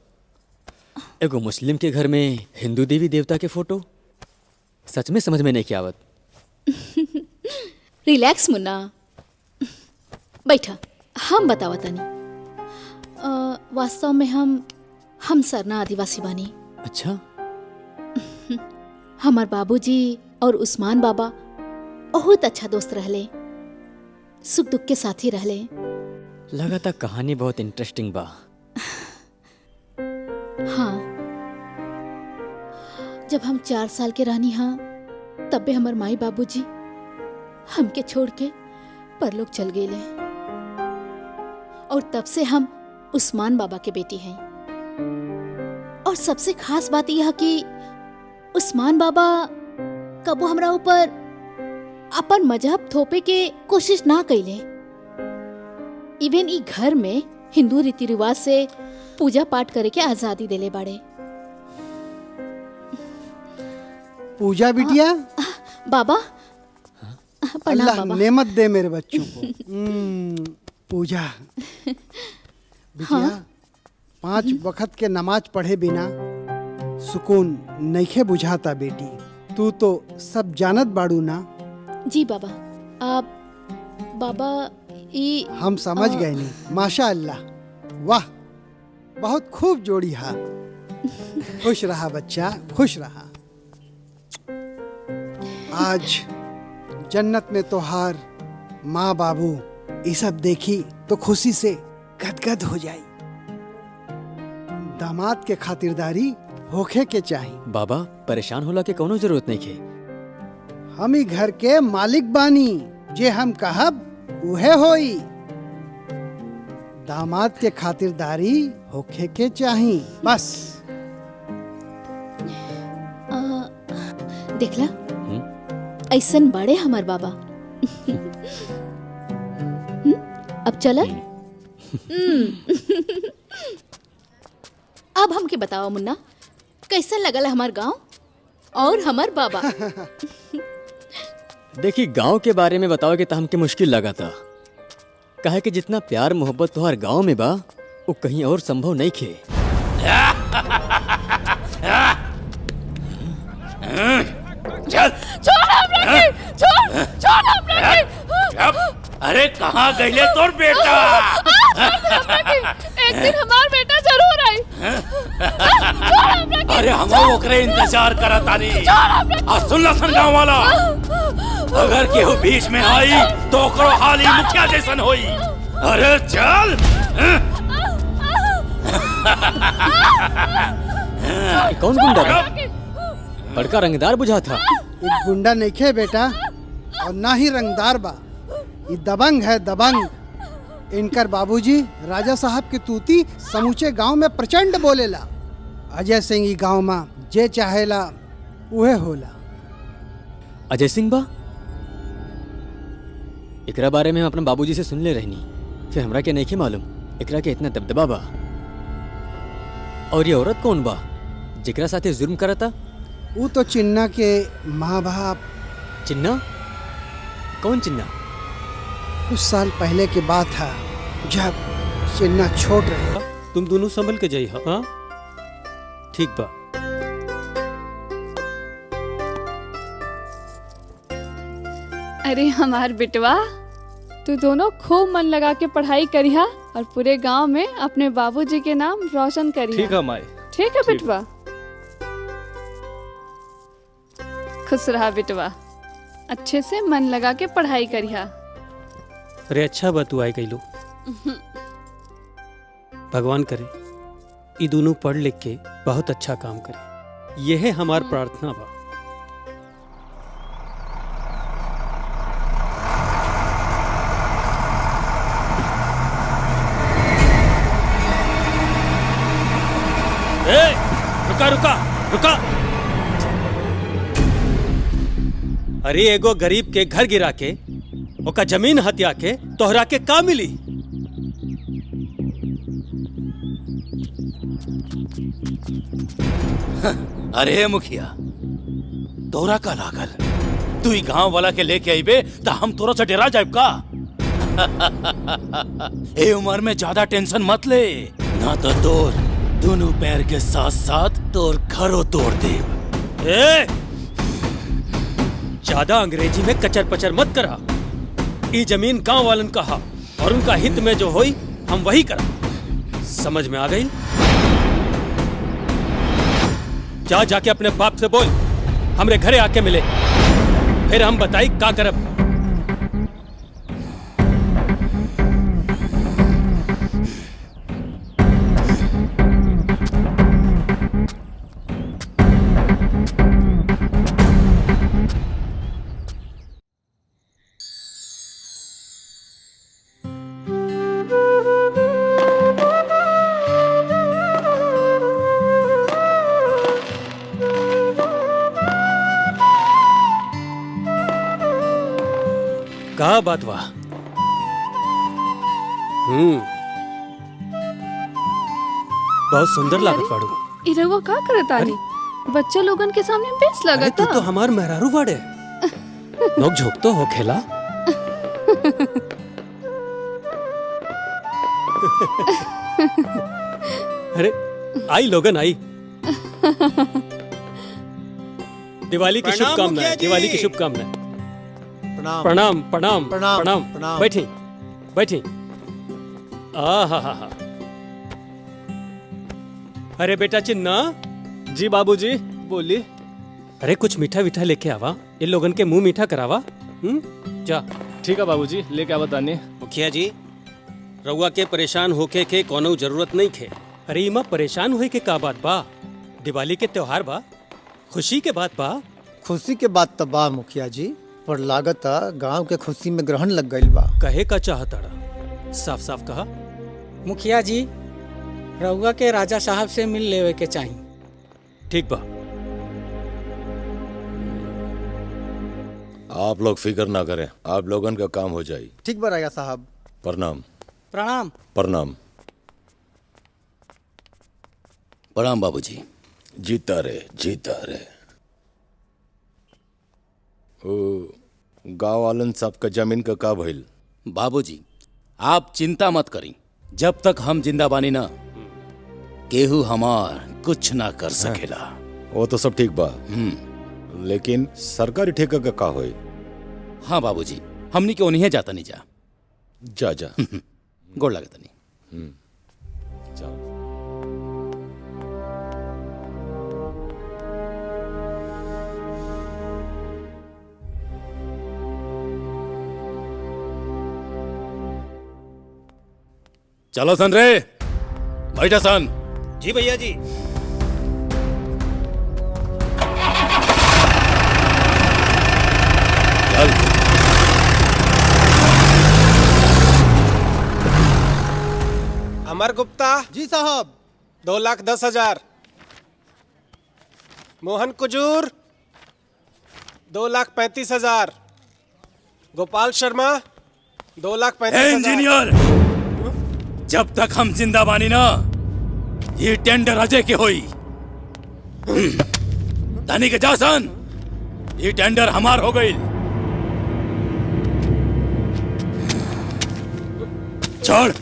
एगो मुस्लिम के घर में हिंदू देवी देवता के फोटो, सच में समझ में नहीं आवत। रिलैक्स मुन्ना, बैठा, हम बतावा तनी। वास्तव में हम सरना आदिवासी बानी। अच्छा। हमार बाबूजी और उस्मान बाबा बहुत अच्छा दोस्त रहले, सुख दुख के साथी रहले। लगातार कहानी बहुत इंटरेस्टिंग बा। हाँ, जब हम 4 साल के रहनी हाँ, तब भी हमार माई बाबूजी हमके छोड़ के परलोक चल गए। और तब से हम उस्मान बाबा के बेटी हैं। और सबसे खास बात यह कि उस्मान बाबा कबो हमरा ऊपर अपन मजहब थोपे के कोशिश ना कैले। इवन ई घर में हिंदू रीति रिवाज से पूजा पाठ करे के आजादी देले बाड़े। पूजा बिटिया, बाबा प्रणाम अल्लाह बाबा। नेमत दे मेरे बच्चों को। पूजा बिटिया, 5 वक्त के नमाज पढ़े बिना सुकून नइखे बुझाता बेटी। तू तो सब जानत बाड़ू ना। जी बाबा। आप बाबा ई हम समझ गए नी। माशा अल्लाह, वाह, बहुत खूब जोड़ी हा। खुश रहा बच्चा, खुश रहा। आज जन्नत में तोहार माँ बाबू ये सब देखी तो खुशी से गदगद हो जाई। दामाद के खातिरदारी होखे के चाही। बाबा, परेशान होला के कोनो जरूरत नहीं है। हम ही घर के मालिक बानी, जे हम कहब उहे होई। दामाद के खातिरदारी होखे के चाही बस। देखला, ऐसन बड़े हमार बाबा। अब चल। अब हमके बताओ मुन्ना, कैसन लगल हमार गांव और हमार बाबा? देखी, गांव के बारे में बताओगे तो हमके मुश्किल लगा था। काहे कि जितना प्यार मोहब्बत तोहर गांव में बा, वो कहीं और संभव नहीं खे। चल, छोड़ हमरा के, छोड़ हमरा के। अरे कहाँ गईले तोर बेटा? एक दिन हमार बेटा जरूर आई। अरे हम ओकरे इंतजार करत तानी। सुन ला सन गाँव वाला, अगर केहू बीच में आई तो ओकरो हाल ही मुखिया जैसन होई। अरे चल। कौन गुंडा था? बड़का रंगदार बुझा था। ये गुंडा नहीं खे बेटा, और ना ही रंगदार बा। ये दबंग है, दबंग। इनकर बाबूजी राजा साहब के तूती समूचे गांव में प्रचंड बोलेला। अजय सिंह ई गांव में जे चाहेला उहे होला। अजय सिंह बा? एकरा बारे में हम अपने बाबूजी से सुन ले रहनी। फिर हमरा के नहीं मालूम एकरा के इतना दबदबा बा। और ये औरत कौन बा जेकरा साथे जुर्म करता? वो तो चिन्ना के माँ बाप। चिन्ना? कौन चिन्ना? कुछ साल पहले की बात है जब चिन्ना छोट रहे। तुम दोनों संभल के जाइए। हाँ ठीक बा। अरे हमार बेटवा, तू दोनों खूब मन लगा के पढ़ाई करिहा और पूरे गांव में अपने बाबूजी के नाम रोशन करिहा। ठीक है माई। ठीक है बेटवा। खुश रहा बेटवा, अच्छे से मन लगा के पढ़ाई करिहा। अरे अच्छा बा तू आई गईलो। भगवान करे ये दोनों पढ़ लिख के बहुत अच्छा काम करे, यह है हमार प्रार्थना बा। रुका रुका रुका। अरे एगो गरीब के घर गिरा के ओका जमीन हत्या के तोहरा के का मिली? अरे मुखिया, तोरा का लागल तू ही गांव वाला के लेके आईबे तो हम तोरा से डरा जाए का? ए उम्र में ज्यादा टेंशन मत ले, ना तो तोर दोनों पैर के साथ साथ तोर घरों तोड़ दे। ज्यादा अंग्रेजी में कचर पचर मत करा। ये जमीन गांव वालन का हा और उनका हित में जो होई हम वही करा। समझ में आ गई? जा जाके अपने बाप से बोल हमरे घरे आके मिले, फिर हम बताई का करब। का बात वाह। बहुत सुंदर लागत वाड़ू। इरवा का करत आनी? बच्चा लोगन के सामने बेस लगता। तू तो हमार मेहरारू वाड़े। नोक झोंक तो हो खेला। अरे आई लोगन आई। दिवाली की शुभकामनाएं। दिवाली की शुभकामनाएं। प्रणाम प्रणाम प्रणाम प्रणाम। बैठी बैठी। आहा। अरे बेटा चिन्ना। जी बाबूजी बोली। अरे कुछ मीठा वीठा लेके आवा, इन लोगन के मुंह मीठा करावा। जा। ठीक है बाबूजी, लेके आवा तानी। मुखिया जी, रउआ के परेशान होके के कोनो जरूरत नहीं खे। अरे इमा परेशान होए के का बात बा? दिवाली के त्योहार बा, खुशी के बात बा। खुशी के बात तो बा मुखिया जी, पर लागत गांव के खुशी में ग्रहण लग गई बा। कहे का चाहताड़ा, साफ साफ कहा। मुखिया जी, रउआ के राजा साहब से मिल लेवे के चाहिए। ठीक बा। आप लोग फिक्र ना करें, आप लोगन का काम हो जाए। ठीक बा राजा साहब। प्रणाम प्रणाम प्रणाम। प्रणाम बाबूजी। जीता रे। ओ गाँव वालन सबका जमीन का का भइल? बाबूजी आप चिंता मत करी, जब तक हम जिंदा बानी ना केहू हमार कुछ ना कर सकेला। वो तो सब ठीक बा, लेकिन सरकारी ठेका का होई? हाँ बाबूजी, हमनी के उन्हीं जाता नहीं जा। जा गोड़ लगता नहीं। चलो सन रे, बैठा सन। जी भैया जी। चल। अमर गुप्ता। जी साहब। 2,10,000। मोहन कुजूर 2,35,000। गोपाल शर्मा 2,35,000। इंजीनियर जब तक हम जिंदा बानी ना ये टेंडर अजय के होई। तानी के जासन ये टेंडर हमार हो गई। छोड़।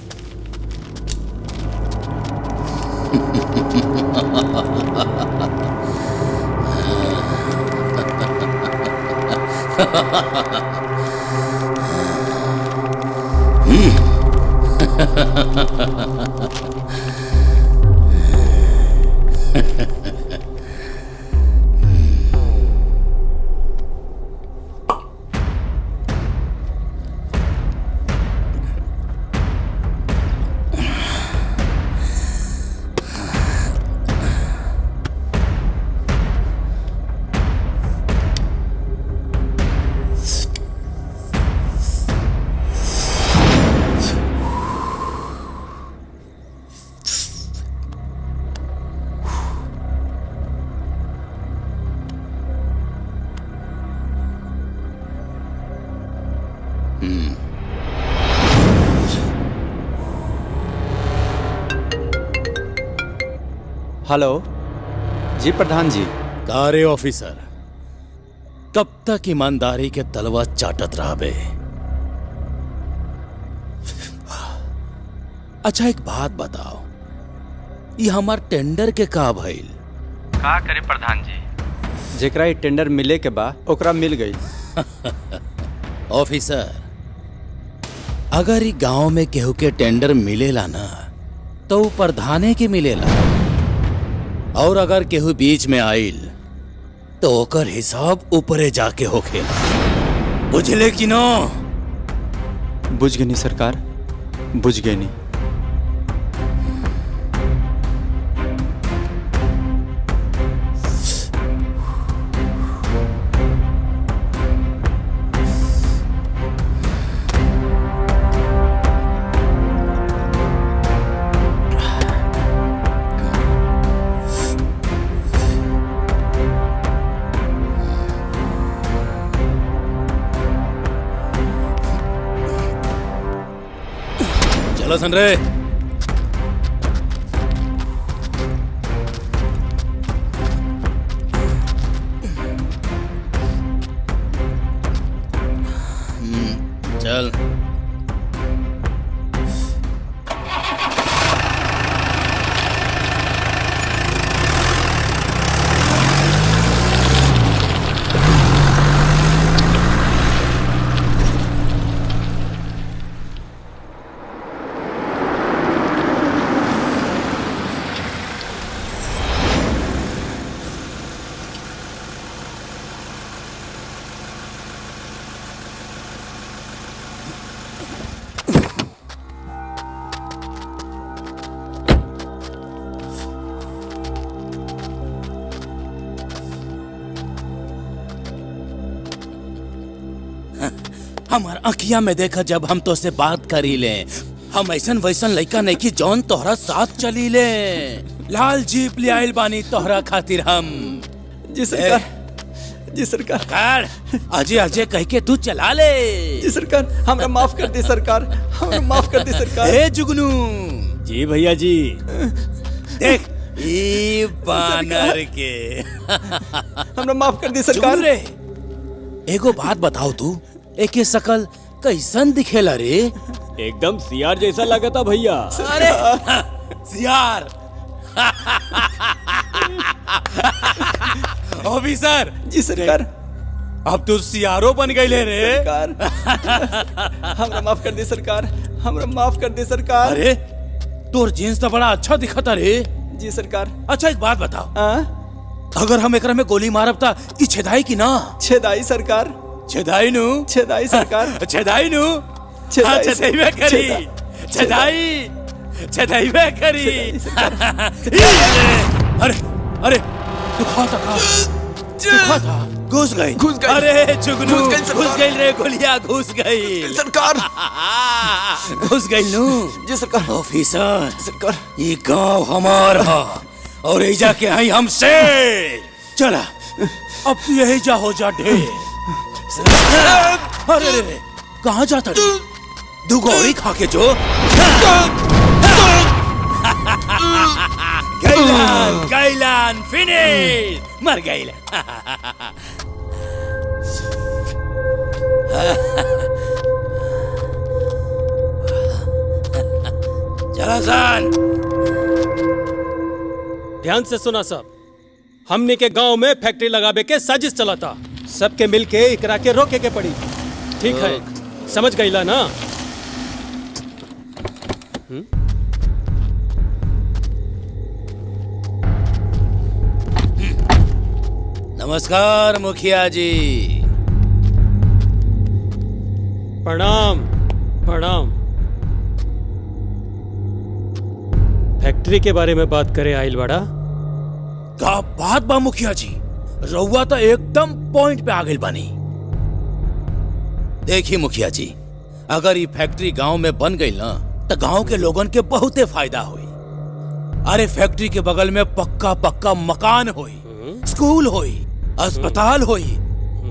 हेलो जी प्रधान जी। कारे ऑफिसर, कब तक ईमानदारी के तलवा चाटत रहबे? अच्छा एक बात बताओ, ये हमार टेंडर के का भइल? का करे प्रधान जी, जेकरा ई टेंडर मिले के बा ओकरा मिल गई। ऑफिसर, अगर ई गांव में केहू के टेंडर मिलेला ना तो ऊ प्रधाने के मिलेला, और अगर केहू बीच में आइल तो ओकर हिसाब ऊपरे जाके होखेला। बुझले कि न? बुझ गई सरकार, बुझ गई नहीं। चलो सन रे। चल। हमार अखिया में देखा जब हम तो से बात करी ले, हम ऐसन वैसन लड़का नहीं की जौन तोहरा साथ चली ले। लाल जीप ले आइल बानी तोहरा खातिर हम। जी सरकार, जी सरकार। अजय अजय कह के तू चला ले। जी सरकार, हमरा माफ कर दे सरकार, हमरा माफ कर दे सरकार। ए जुगनू। जी भैया जी। देख ई बानर के। हमरा माफ कर दे सरकार। रे एगो बात बताओ, तू एके शकल कैसन दिखेला रे? एकदम सियार जैसा लगा था भैया। अरे सियार। ऑफिसर। जी सरकार। अब तू सियारो बन गई ले रे। सरकार हमरा माफ कर दे सरकार, हमरा माफ कर दे सरकार। अरे तोर जीन्स तो बड़ा अच्छा दिखता रे। जी सरकार। अच्छा एक बात बताओ, अगर हम एकरा में गोली मारब ता ई छेदाई की ना? छेदाई सरकार। छेदाई नु? छेदाई सरकार। छेदाई नु? छेदाई छेदाई करी। छेदाई छेदाई करी। अरे अरे तू खाता था, तू खाता। घुस गई। अरे जुगनू घुस गई रे, गोलियां घुस गई सरकार। घुस गई नु? जी सरकार। ऑफिसर सरकार, ये गांव हमार है और एजा के हैं हम शेर। चला अब तू यही जा हो जा ढेर। अरे रे कहाँ जाता रे? दू गौरी खा के जो। गैलान गैलान फिनिश मर गैल। चला सन। ध्यान से सुना सब, हमने के गांव में फैक्ट्री लगावे के साजिश चला था। सबके मिल के इकरा के रोके के पड़ी। ठीक है, समझ गईला ना? नमस्कार मुखिया जी। प्रणाम प्रणाम। फैक्ट्री के बारे में बात करे आइल बड़ा। का बात बा मुखिया जी, रउआ तो एकदम पॉइंट पे आ गई बानी। देखिए मुखिया जी, अगर ये फैक्ट्री गांव में बन गई ना तो गांव के लोगन के बहुते फायदा हुई। अरे फैक्ट्री के बगल में पक्का पक्का मकान हुई, स्कूल हुई, अस्पताल हुई,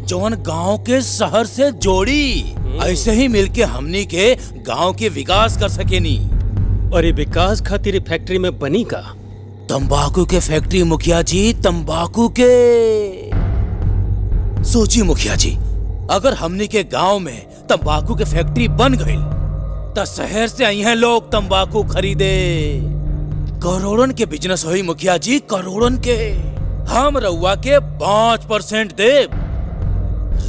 जौन गांव के शहर से जोड़ी। ऐसे ही मिलके हमनी के गांव के विकास कर सकेनी। और ये विकास खातिर फैक्ट्री में बनी का? तंबाकू के फैक्ट्री मुखिया जी, तंबाकू के। सोचिए मुखिया जी, अगर हमनी के गांव में तंबाकू के फैक्ट्री बन गई तो शहर से आई हैं लोग तंबाकू खरीदे। करोड़न के बिजनेस हुई मुखिया जी, करोड़न के। हम रउआ के 5% दे,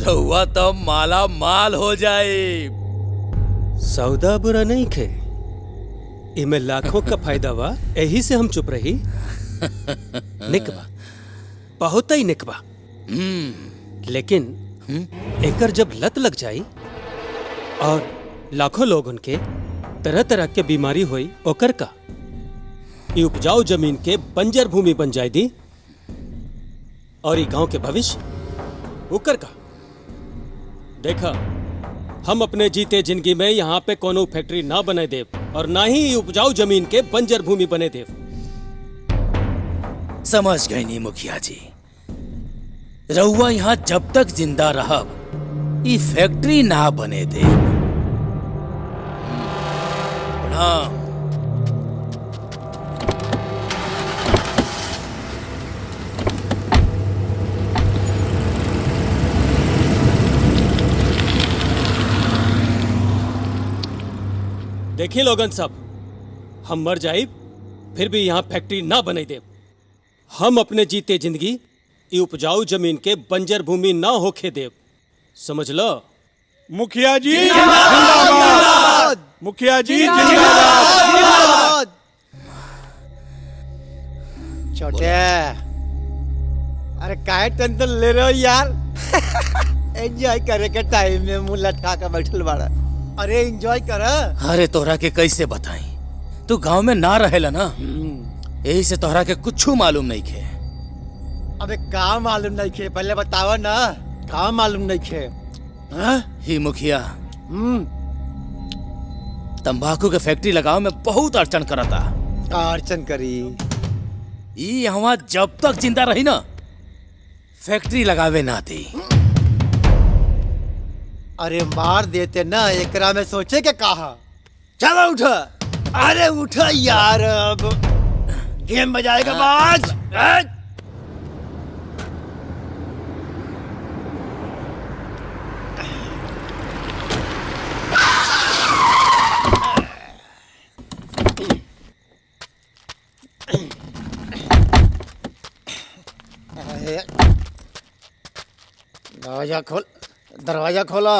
रउआ तो माला माल हो जाए। सौदा बुरा नहीं खे, इमे लाखों का फायदा बा। यही से हम चुप रही। निकबा, बहुत ही निकबा। लेकिन एकर जब लत लग जाई और लाखों लोग उनके तरह तरह के बीमारी हुई, ओकर का ये उपजाऊ जमीन के बंजर भूमि बन जाए दी। और ये गांव के भविष्य ओकर का। देखा, हम अपने जीते जिंदगी में यहाँ पे कोनो फैक्ट्री ना बने देव और ना ही उपजाऊ जमीन के बंजर भूमि बने देव। समझ गए नहीं मुखिया जी, रउआ यहाँ जब तक जिंदा रहब ये फैक्ट्री ना बने दे। प्रणाम। देखिए लोगन सब, हम मर जाए फिर भी यहाँ फैक्ट्री ना बने दे। हम अपने जीते जिंदगी ये उपजाऊ जमीन के बंजर भूमि ना होके देव। समझ लो। मुखिया जी जिंदाबाद, मुखिया जी जिंदाबाद। छोटे, अरे काहे टेंशन ले रहे हो यार? एंजॉय करे के टाइम में मुंह लटका के बैठल बाड़ा। अरे एंजॉय कर। अरे तोहरा के कैसे बताई, तू गांव में ना रहेला ना, यही से तोहरा के कुछ मालूम नहीं खे। अबे का मालूम नहीं खे, पहले बतावा ना, का मालूम नहीं खे? ही मुखिया, तंबाकू के फैक्ट्री लगाओ में बहुत अड़चन करता। अड़चन करी? ये हवा जब तक जिंदा रही ना फैक्ट्री लगावे ना दी। अरे मार देते ना, एकरा में सोचे के कहा। चलो उठ, अरे उठ यार, अब गेम बजाएगा बाज। दरवाजा खोल, दरवाजा खोला।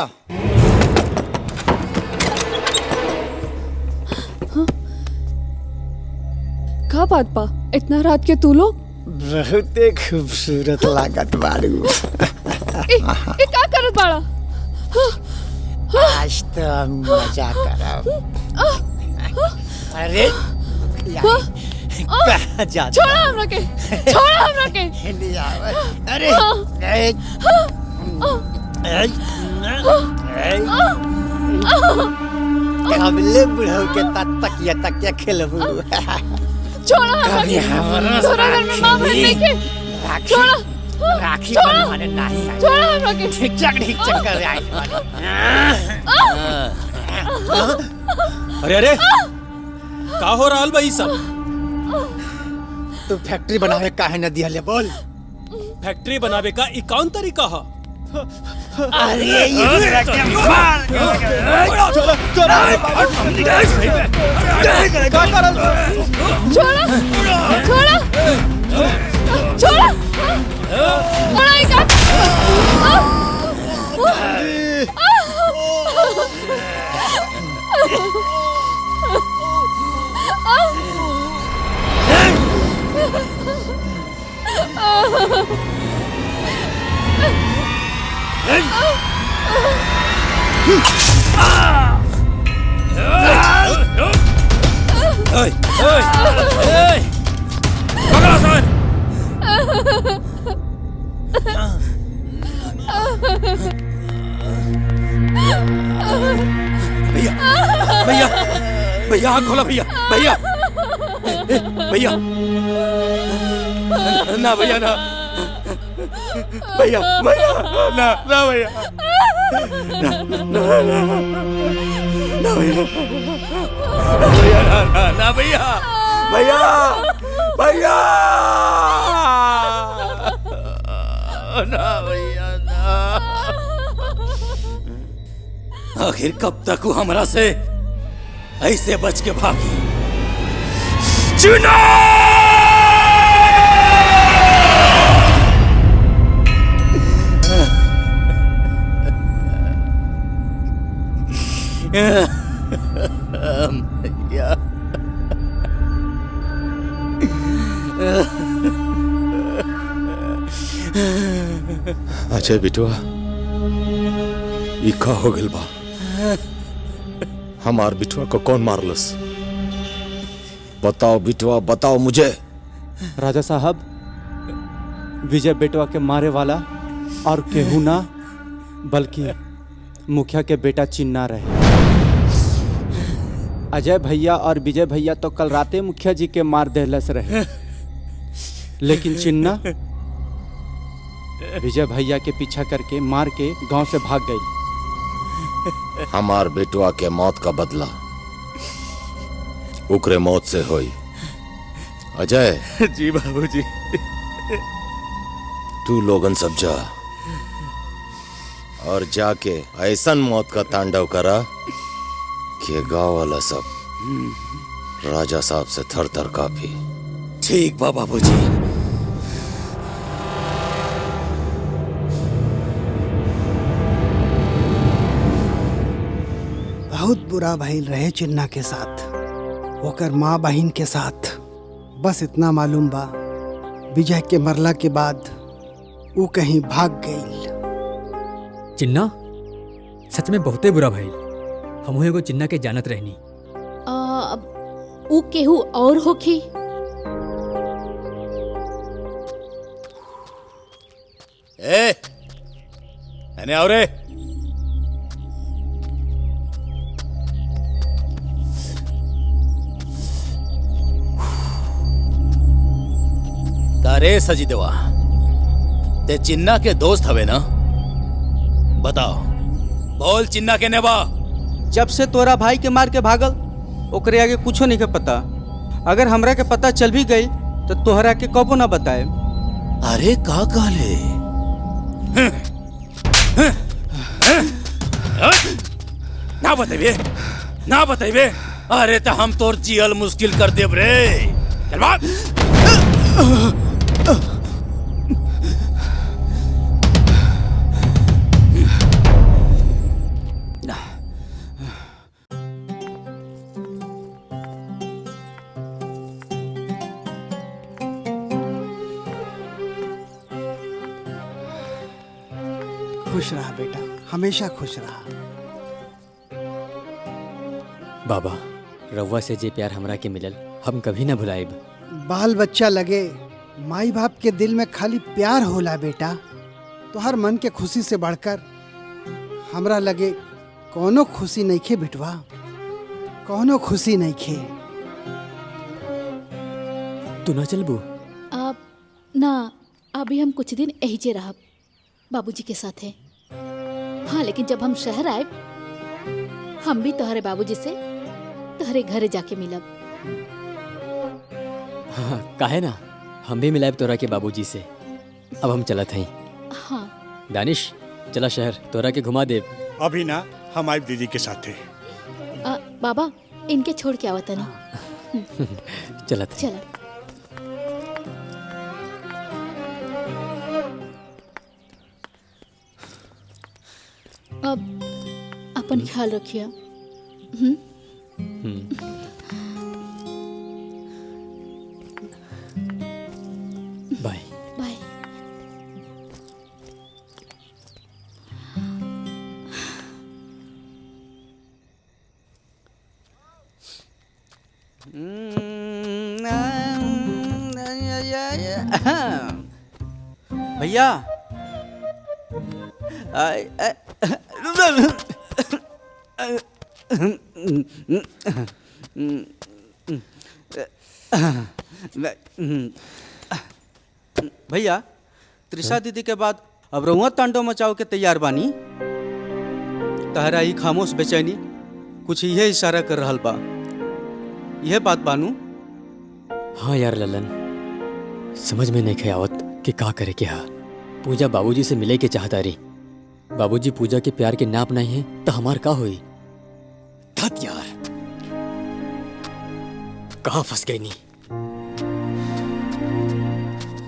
का बात बा, इतना रात के तू लोग? बहुत खूबसूरत लागत बारू। ए का करत बाड़ा? आज तो हम मजा करब। अरे छोड़ा हमरा के, छोड़ा हमरा के। अरे हमले बुढ़ऊ के तकिया तकिया खेलबू। छोड़ा हमरा के, छोड़ा घर में मां बहन नहीं के। छोड़ा राखी बनवाने नहीं आई। छोड़ा हमरा के। ठीक चक कर आई। अरे अरे, का हो रहा भाई सब? तू फैक्ट्री बनावे काहे न दिया ले बोल। फैक्ट्री बनावे का ई कौन तरीका है? अरे ये रखे मार छोड़ा बड़ाई का भैया भैया भैया आँख खोला भैया भैया भैया ना भैया ना भैया भैया ना ना भैया ना ना ना भैया भैया ना ना ना भैया भैया भैया ना भैया ना। आखिर कब तक वो हमरा से ऐसे बच के भागी? चुना भैया अच्छा बिटवा ई का हो गइल बा? हमार बिटवा को कौन मारलस? बताओ बिटवा बताओ मुझे। राजा साहब, विजय बेटवा के मारे वाला और केहू ना बल्कि मुखिया के बेटा चिन्ना रहे। अजय भैया और विजय भैया तो कल राते मुखिया जी के मार देहलस रहे, लेकिन चिन्ना विजय भैया के पीछा करके मार के गांव से भाग गई। हमार बेटवा के मौत का बदला उकरे मौत से होई। अजय जी बाबूजी। तू लोगन सब जा और जाके ऐसन मौत का तांडव करा कि गांव वाला सब राजा साहब से थर थर कांपी। ठीक बा बाबूजी। बहुत बुरा भइल रहे चिन्ना के साथ, ओकर माँ बहिन के साथ। बस इतना मालूम बा, विजय के मरला के बाद वो कहीं भाग गई। चिन्ना सच में बहुते बुरा भइल। हमहू एगो चिन्ना के जानत रहनी। ऊ केहू और होखी। ए एने आओ रे। अरे सजीदेवा, ते चिन्ना के दोस्त हवे ना? बताओ, बोल चिन्ना के नेबा। जब से तोरा भाई के मार के भागल, ओकरे आगे कुछो नहीं के पता। अगर हमरा के पता चल भी गई तो तोहरा के कबो ना बताए। अरे का काले ना बताइबे ना बताइबे। अरे तो हम तोर जियल मुश्किल कर देब रे। चल भाग। खुश रहा बेटा, हमेशा खुश रहा। बाबा, रउआ से जे प्यार हमरा के मिलल हम कभी ना भुलाएब। बाल बच्चा लगे माई बाप के दिल में खाली प्यार होला बेटा। तो हर मन के खुशी से बढ़कर हमरा लगे कोनो खुशी नहीं खे बिटवा, कोनो खुशी नहीं खे। तू ना चलबू? अब ना, अभी हम कुछ दिन एहिजे रहब बाबूजी के साथ है। हाँ, लेकिन जब हम शहर आए हम भी तोहरे बाबूजी से तोहरे घरे जाके मिलब। हाँ, काहे ना, हम भी मिलाए तोरा के बाबूजी से। अब हम चलत हई। हाँ दानिश चला शहर तोरा के घुमा दे। अभी ना हम आए दीदी के साथे। बाबा इनके छोड़ के आवत नहीं। चलत हई। चला। अब अपन ख्याल रखिए। बाय। बाय। भैया भैया त्रिशा दीदी के बाद अब रहुआ तांडव मचाओ के तैयार बानी। तहरा ही खामोश बेचैनी कुछ यह इशारा कर रहल बा। यह बात बानू। हाँ यार ललन, समझ में नहीं आवत कि का करे के हा। पूजा बाबूजी से मिले के चाहता रही। बाबूजी पूजा के प्यार के नाप नहीं है तो हमार का हुई। धत यार, कहाँ फंस गई नी।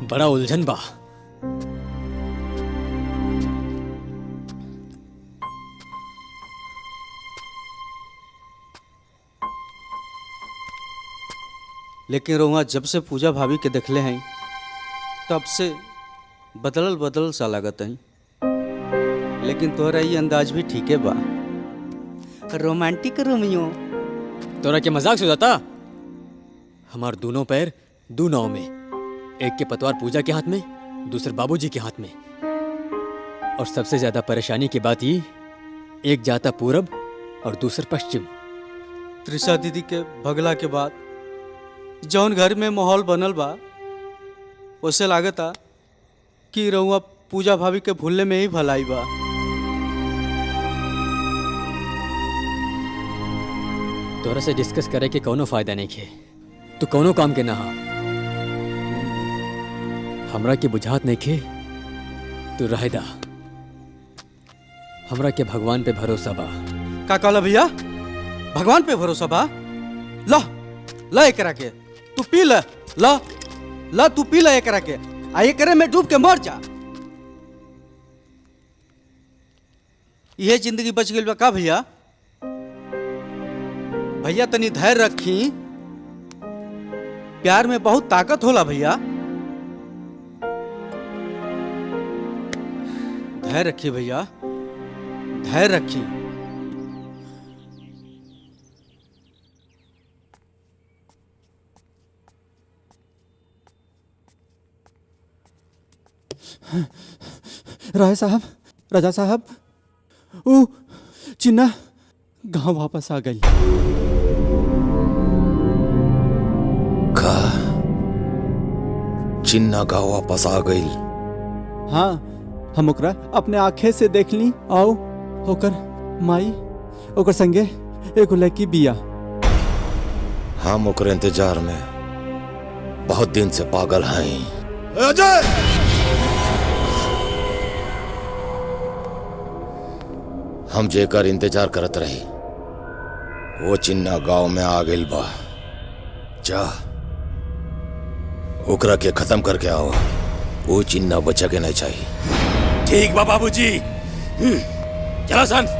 बड़ा उलझन बा। लेकिन रोहा जब से पूजा भाभी के देखले हैं तब से बदलल बदलल सा लागत है। लेकिन तोहरा ये अंदाज भी ठीक है बा। Romantic Romeo. तोरा के मजाक सुझाता। हमार दोनों पैर दो नाव में, एक के पतवार पूजा के हाथ में, दूसरे बाबूजी के हाथ में। और सबसे ज्यादा परेशानी की बात ये, एक जाता पूरब और दूसर पश्चिम। त्रिशा दीदी के भगला के बाद जौन घर में माहौल बनल बा उसे लागता कि रहुआ पूजा भाभी के भूलने में ही भलाई बा। तोरा से डिस्कस करे के कोनो फायदा नहीं खे। तू कोनो काम के ना हा। हमरा के बुझात नहीं खे। तू रह दा। हमरा के भगवान पे भरोसा बा। का कहला भैया? भगवान पे भरोसा बा? ला ला एकरा के तू पी ल। ला ला तू पी ल एकरा के। आ एकरे में डूब के मर जा। यह जिंदगी बच गई बा का भैया? भैया तनी धैर्य रखी। प्यार में बहुत ताकत होला भैया। धैर्य रखिए भैया, धैर्य रखिए। राय साहब, राजा साहब, ओ चिन्ना गांव वापस आ गई। का चिन्ना गांव वापस आ गई? हाँ, हम ओकरा अपने आंखें से देख ली। आओ ओकर माई ओकर संगे एगो लड़की बिया। हम ओकर इंतजार में बहुत दिन से पागल हैं। अजय! हम जेकर इंतजार करत रही वो चिन्ना गांव में आ गई बा। जा ओकरा के खत्म करके आओ। वो चिन्ना बचा के नहीं चाहिए। ठीक बा बाबूजी। चला सन।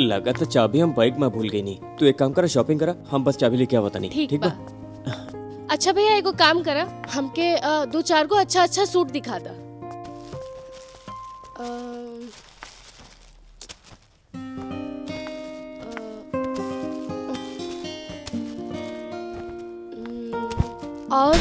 लगा तो चाबी हम बाइक में भूल गई नहीं। तू एक काम करा, शॉपिंग करा, हम बस चाबी लेके आवता नहीं। ठीक बा। अच्छा भैया एगो काम करा, हमके दो चार गो अच्छा अच्छा सूट दिखा दा। और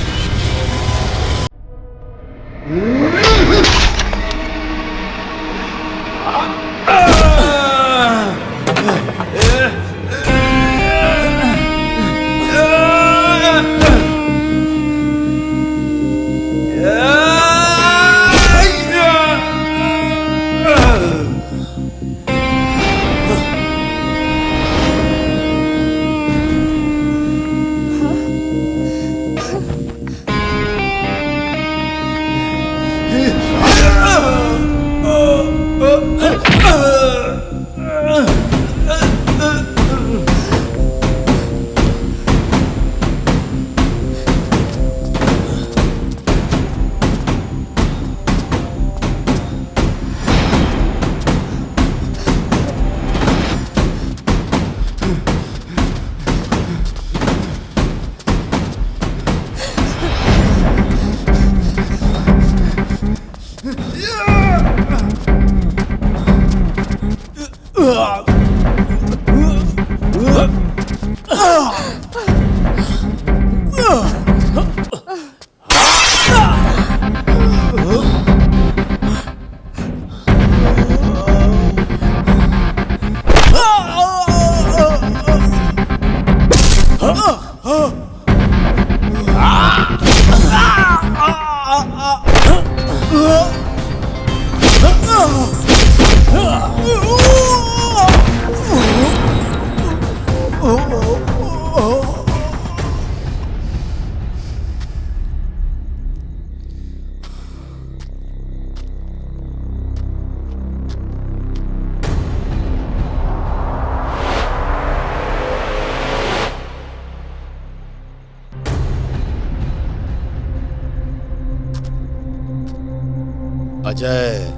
अजय,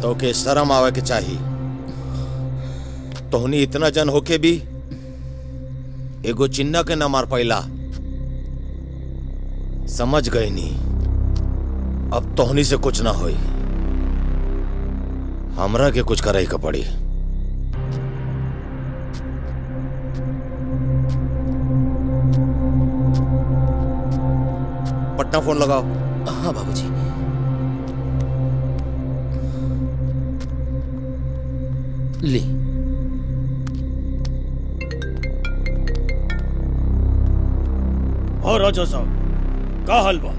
तो के शर्म आवे के चाहिए। तोहनी इतना जन होके भी एगो चिन्ना के न मार पाइला। समझ गई नी, अब तोहनी से कुछ ना होई, हमरा के कुछ करे के पड़ी। पटना फोन लगाओ। हाँ बाबूजी। ली। और राजा साहब का हाल बा?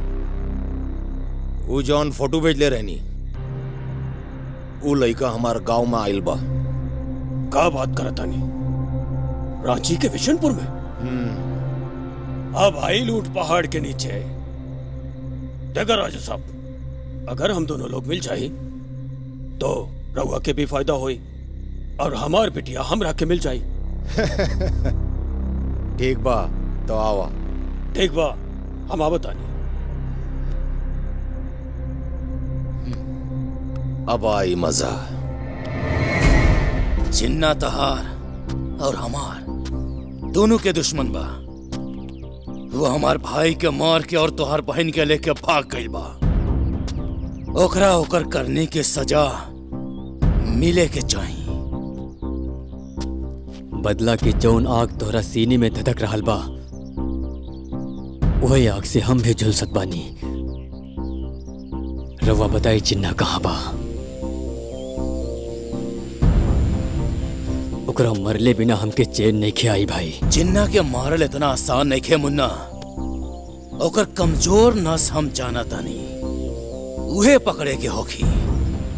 ऊ जौन फोटो भेज ले रहनी, ऊ लड़का हमार गांव में आइल बा। का बात करतानी? रांची के विशनपुर में? अब आइल ऊंट पहाड़ के नीचे। देखा राजा साहब, अगर हम दोनों लोग मिल जाए तो रउआ के भी फायदा होई और हमार बिटिया हमरा के मिल जाई। ठीक बा, तो आवा। ठीक बा, हम आवतानी। अब आई मजा। चिन्ना तहार और हमार दोनों के दुश्मन बा। वो हमार भाई के मार के और तोहार बहन के लेके भाग गइल बा। ओकरा ओकर करने के सजा मिले के चाहिए। बदला के जौन आग तोहरा सीने में धधक रहल बा, वही आग से हम भी झुलसत बानी। रवा बताई चिन्ना कहाँ बा? ओकरा मरले बिना हमके चैन नहीं खे आई भाई। चिन्ना के मारल इतना आसान नहीं खे मुन्ना। ओकर कमजोर नस हम जाना तानी, उहे पकड़े के होखी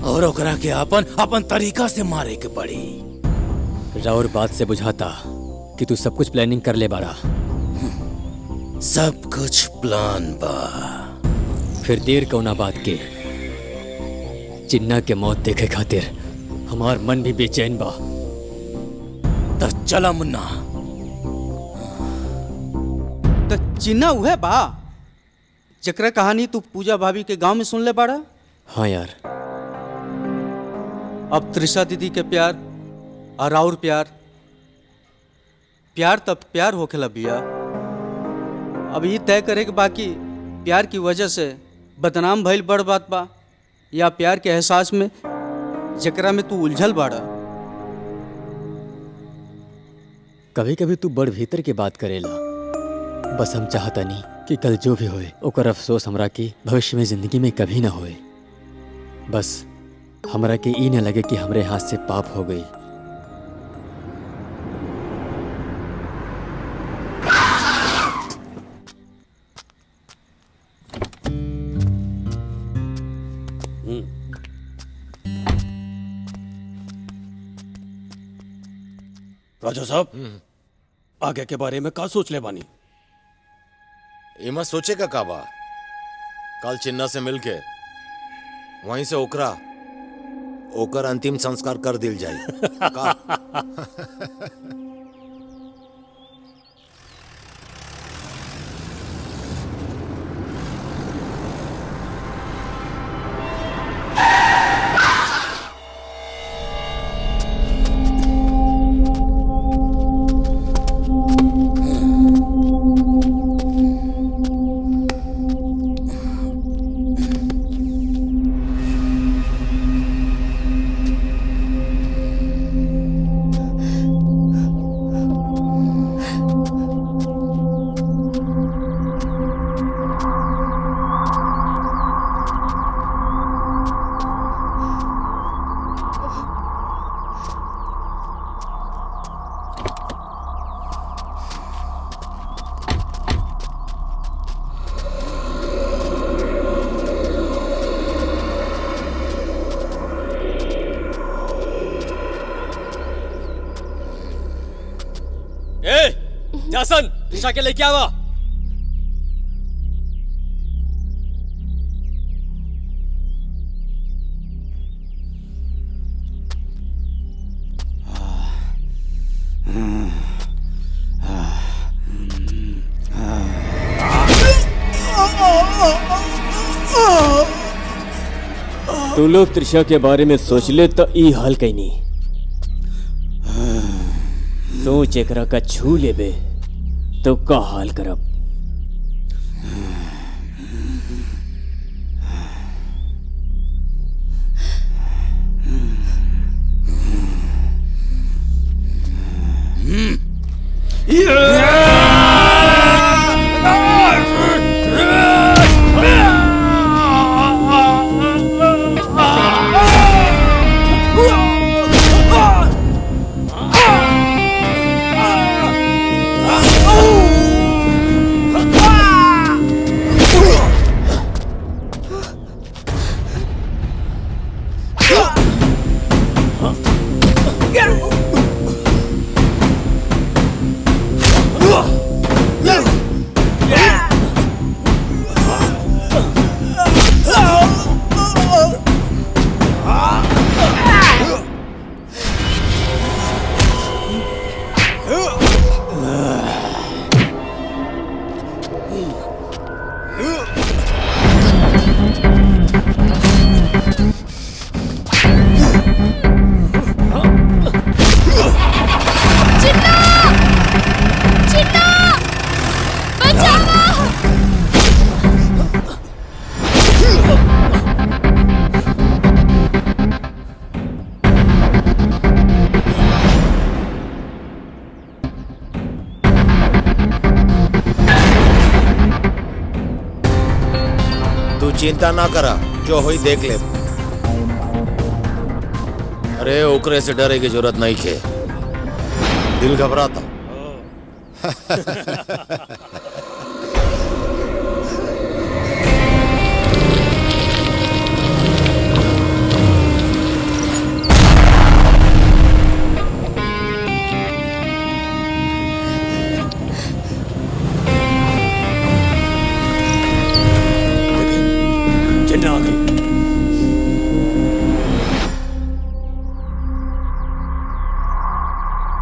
और ओकरा के अपन तरीका से मारे के पड़ी। राउर बात से बुझाता कि तू सब कुछ प्लानिंग कर ले बाड़ा। सब कुछ प्लान बा। फिर देर कौना बात के? चिन्ना के मौत देखे खातिर हमार मन भी बेचैन बा। तो चला मुन्ना। तो चिन्ना उहे बा जकरा कहानी तू पूजा भाभी के गांव में सुन ले बाड़ा। हाँ यार। अब त्रिशा दीदी के प्यार और और प्यार तब प्यार होखेला बिया। अब ये तय करे के बाकी प्यार की वजह से बदनाम भइल बड़ बात बा, या प्यार के एहसास में जकरा में तू उलझल बाड़ा। कभी कभी तू बड़ भीतर के बात करेला, बस हम चाहता नहीं कि कल जो भी होए ओकर अफसोस हमरा के भविष्य में जिंदगी में कभी ना होए। बस हमरा के ई न लगे कि हमरे हाथ से पाप हो गई। राजा साहब, आगे के बारे में का सोच ले बानी? इमा सोचे का काबा, कल चिन्ना से मिलके वहीं से ओकर अंतिम संस्कार कर दिल जाए का? जासन, ऋषा के लेके आवा। तू लोग त्रिशा के बारे में सोच ले तो ई हाल कहीं नहीं। सोच एकरा का छू लेबे तो का हाल करब। चिंता ना करा, जो हुई देख ले। अरे ओकरे से डरे की जरूरत नहीं खे, दिल घबराता।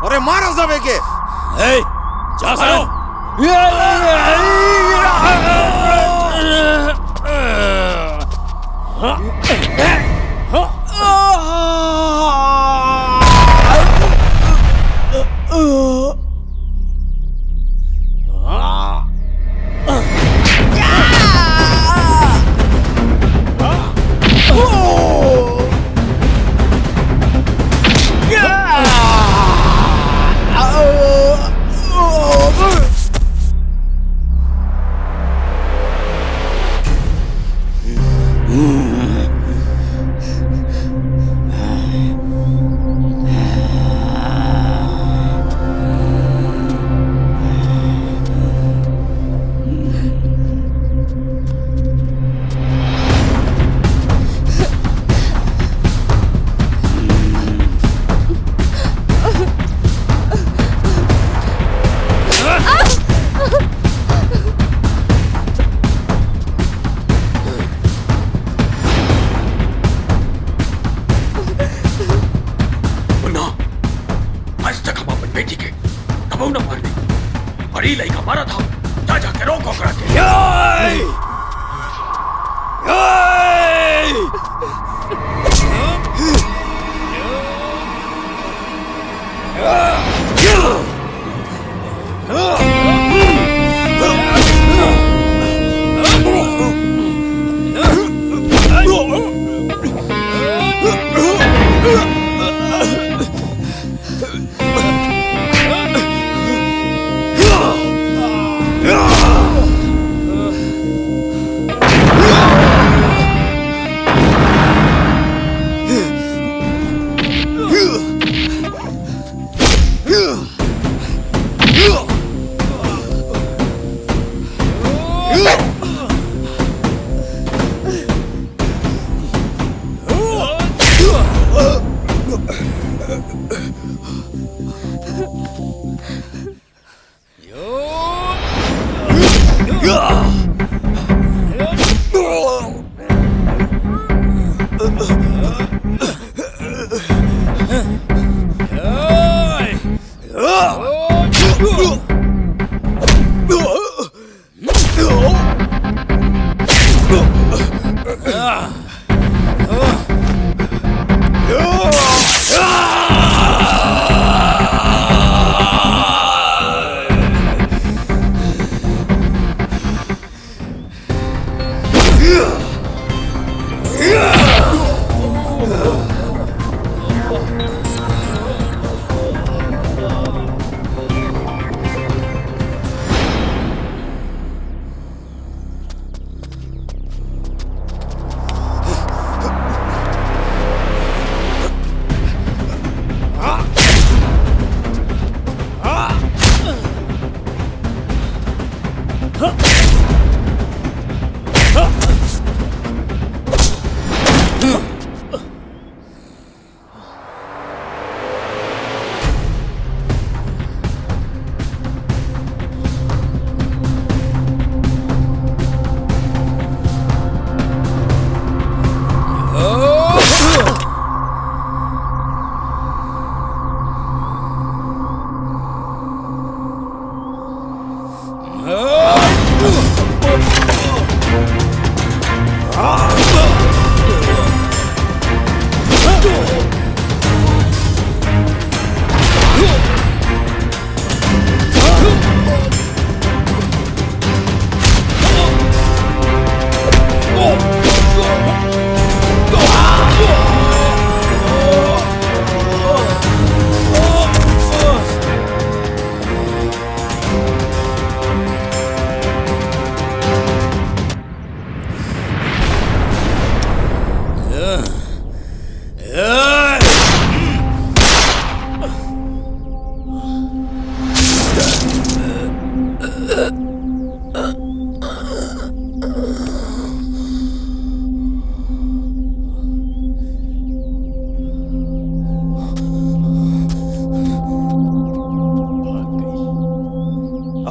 अरे मारो सब एक जा करो। बेटी के तब न मार दी और ये लड़का मारा था जा जाके रोको करा के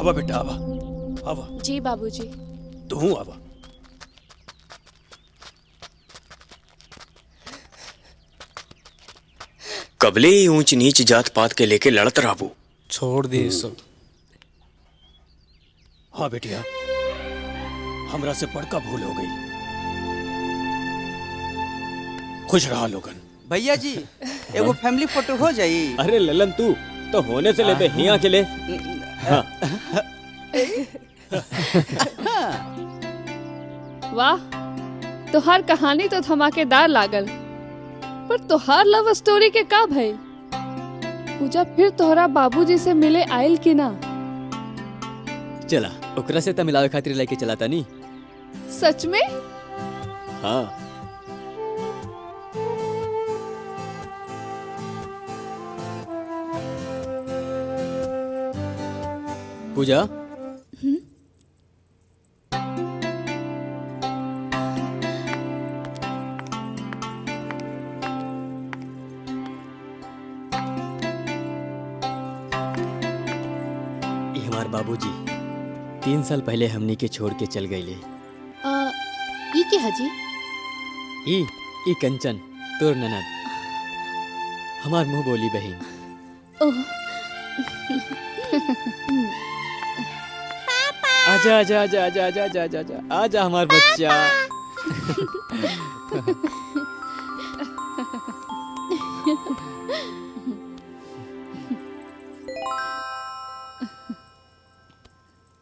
आवा बेटा आवा आवा जी बाबूजी। तू आवा। कबले ही ऊंच नीच जात पात के लेके लड़त रहबू। छोड़ दे सब। हाँ बेटिया, हमरा से बड़का भूल हो गई। खुश रहा लोगन। भैया जी एगो फैमिली फोटो हो जाई। अरे ललन तू तो होने से ले बे हिया के ले। हाँ। वाह, तोहार कहानी तो धमाकेदार लागल, पर तोहार लव स्टोरी के का भई? पूजा फिर तोहरा बाबूजी से मिले आयल की ना? चला ओकरा से त मिलावे खातिर लेके चला तानी। सच में? हाँ। पूजा, ये हमार बाबूजी 3 साल पहले हमनी के छोड़ के चल गईले। ये क्या है जी? ई कंचन तोर ननद, हमार मुंह बोली बहन। ओह आजा आजा आजा आजा आजा आजा आजा आजा आजा हमार बच्चा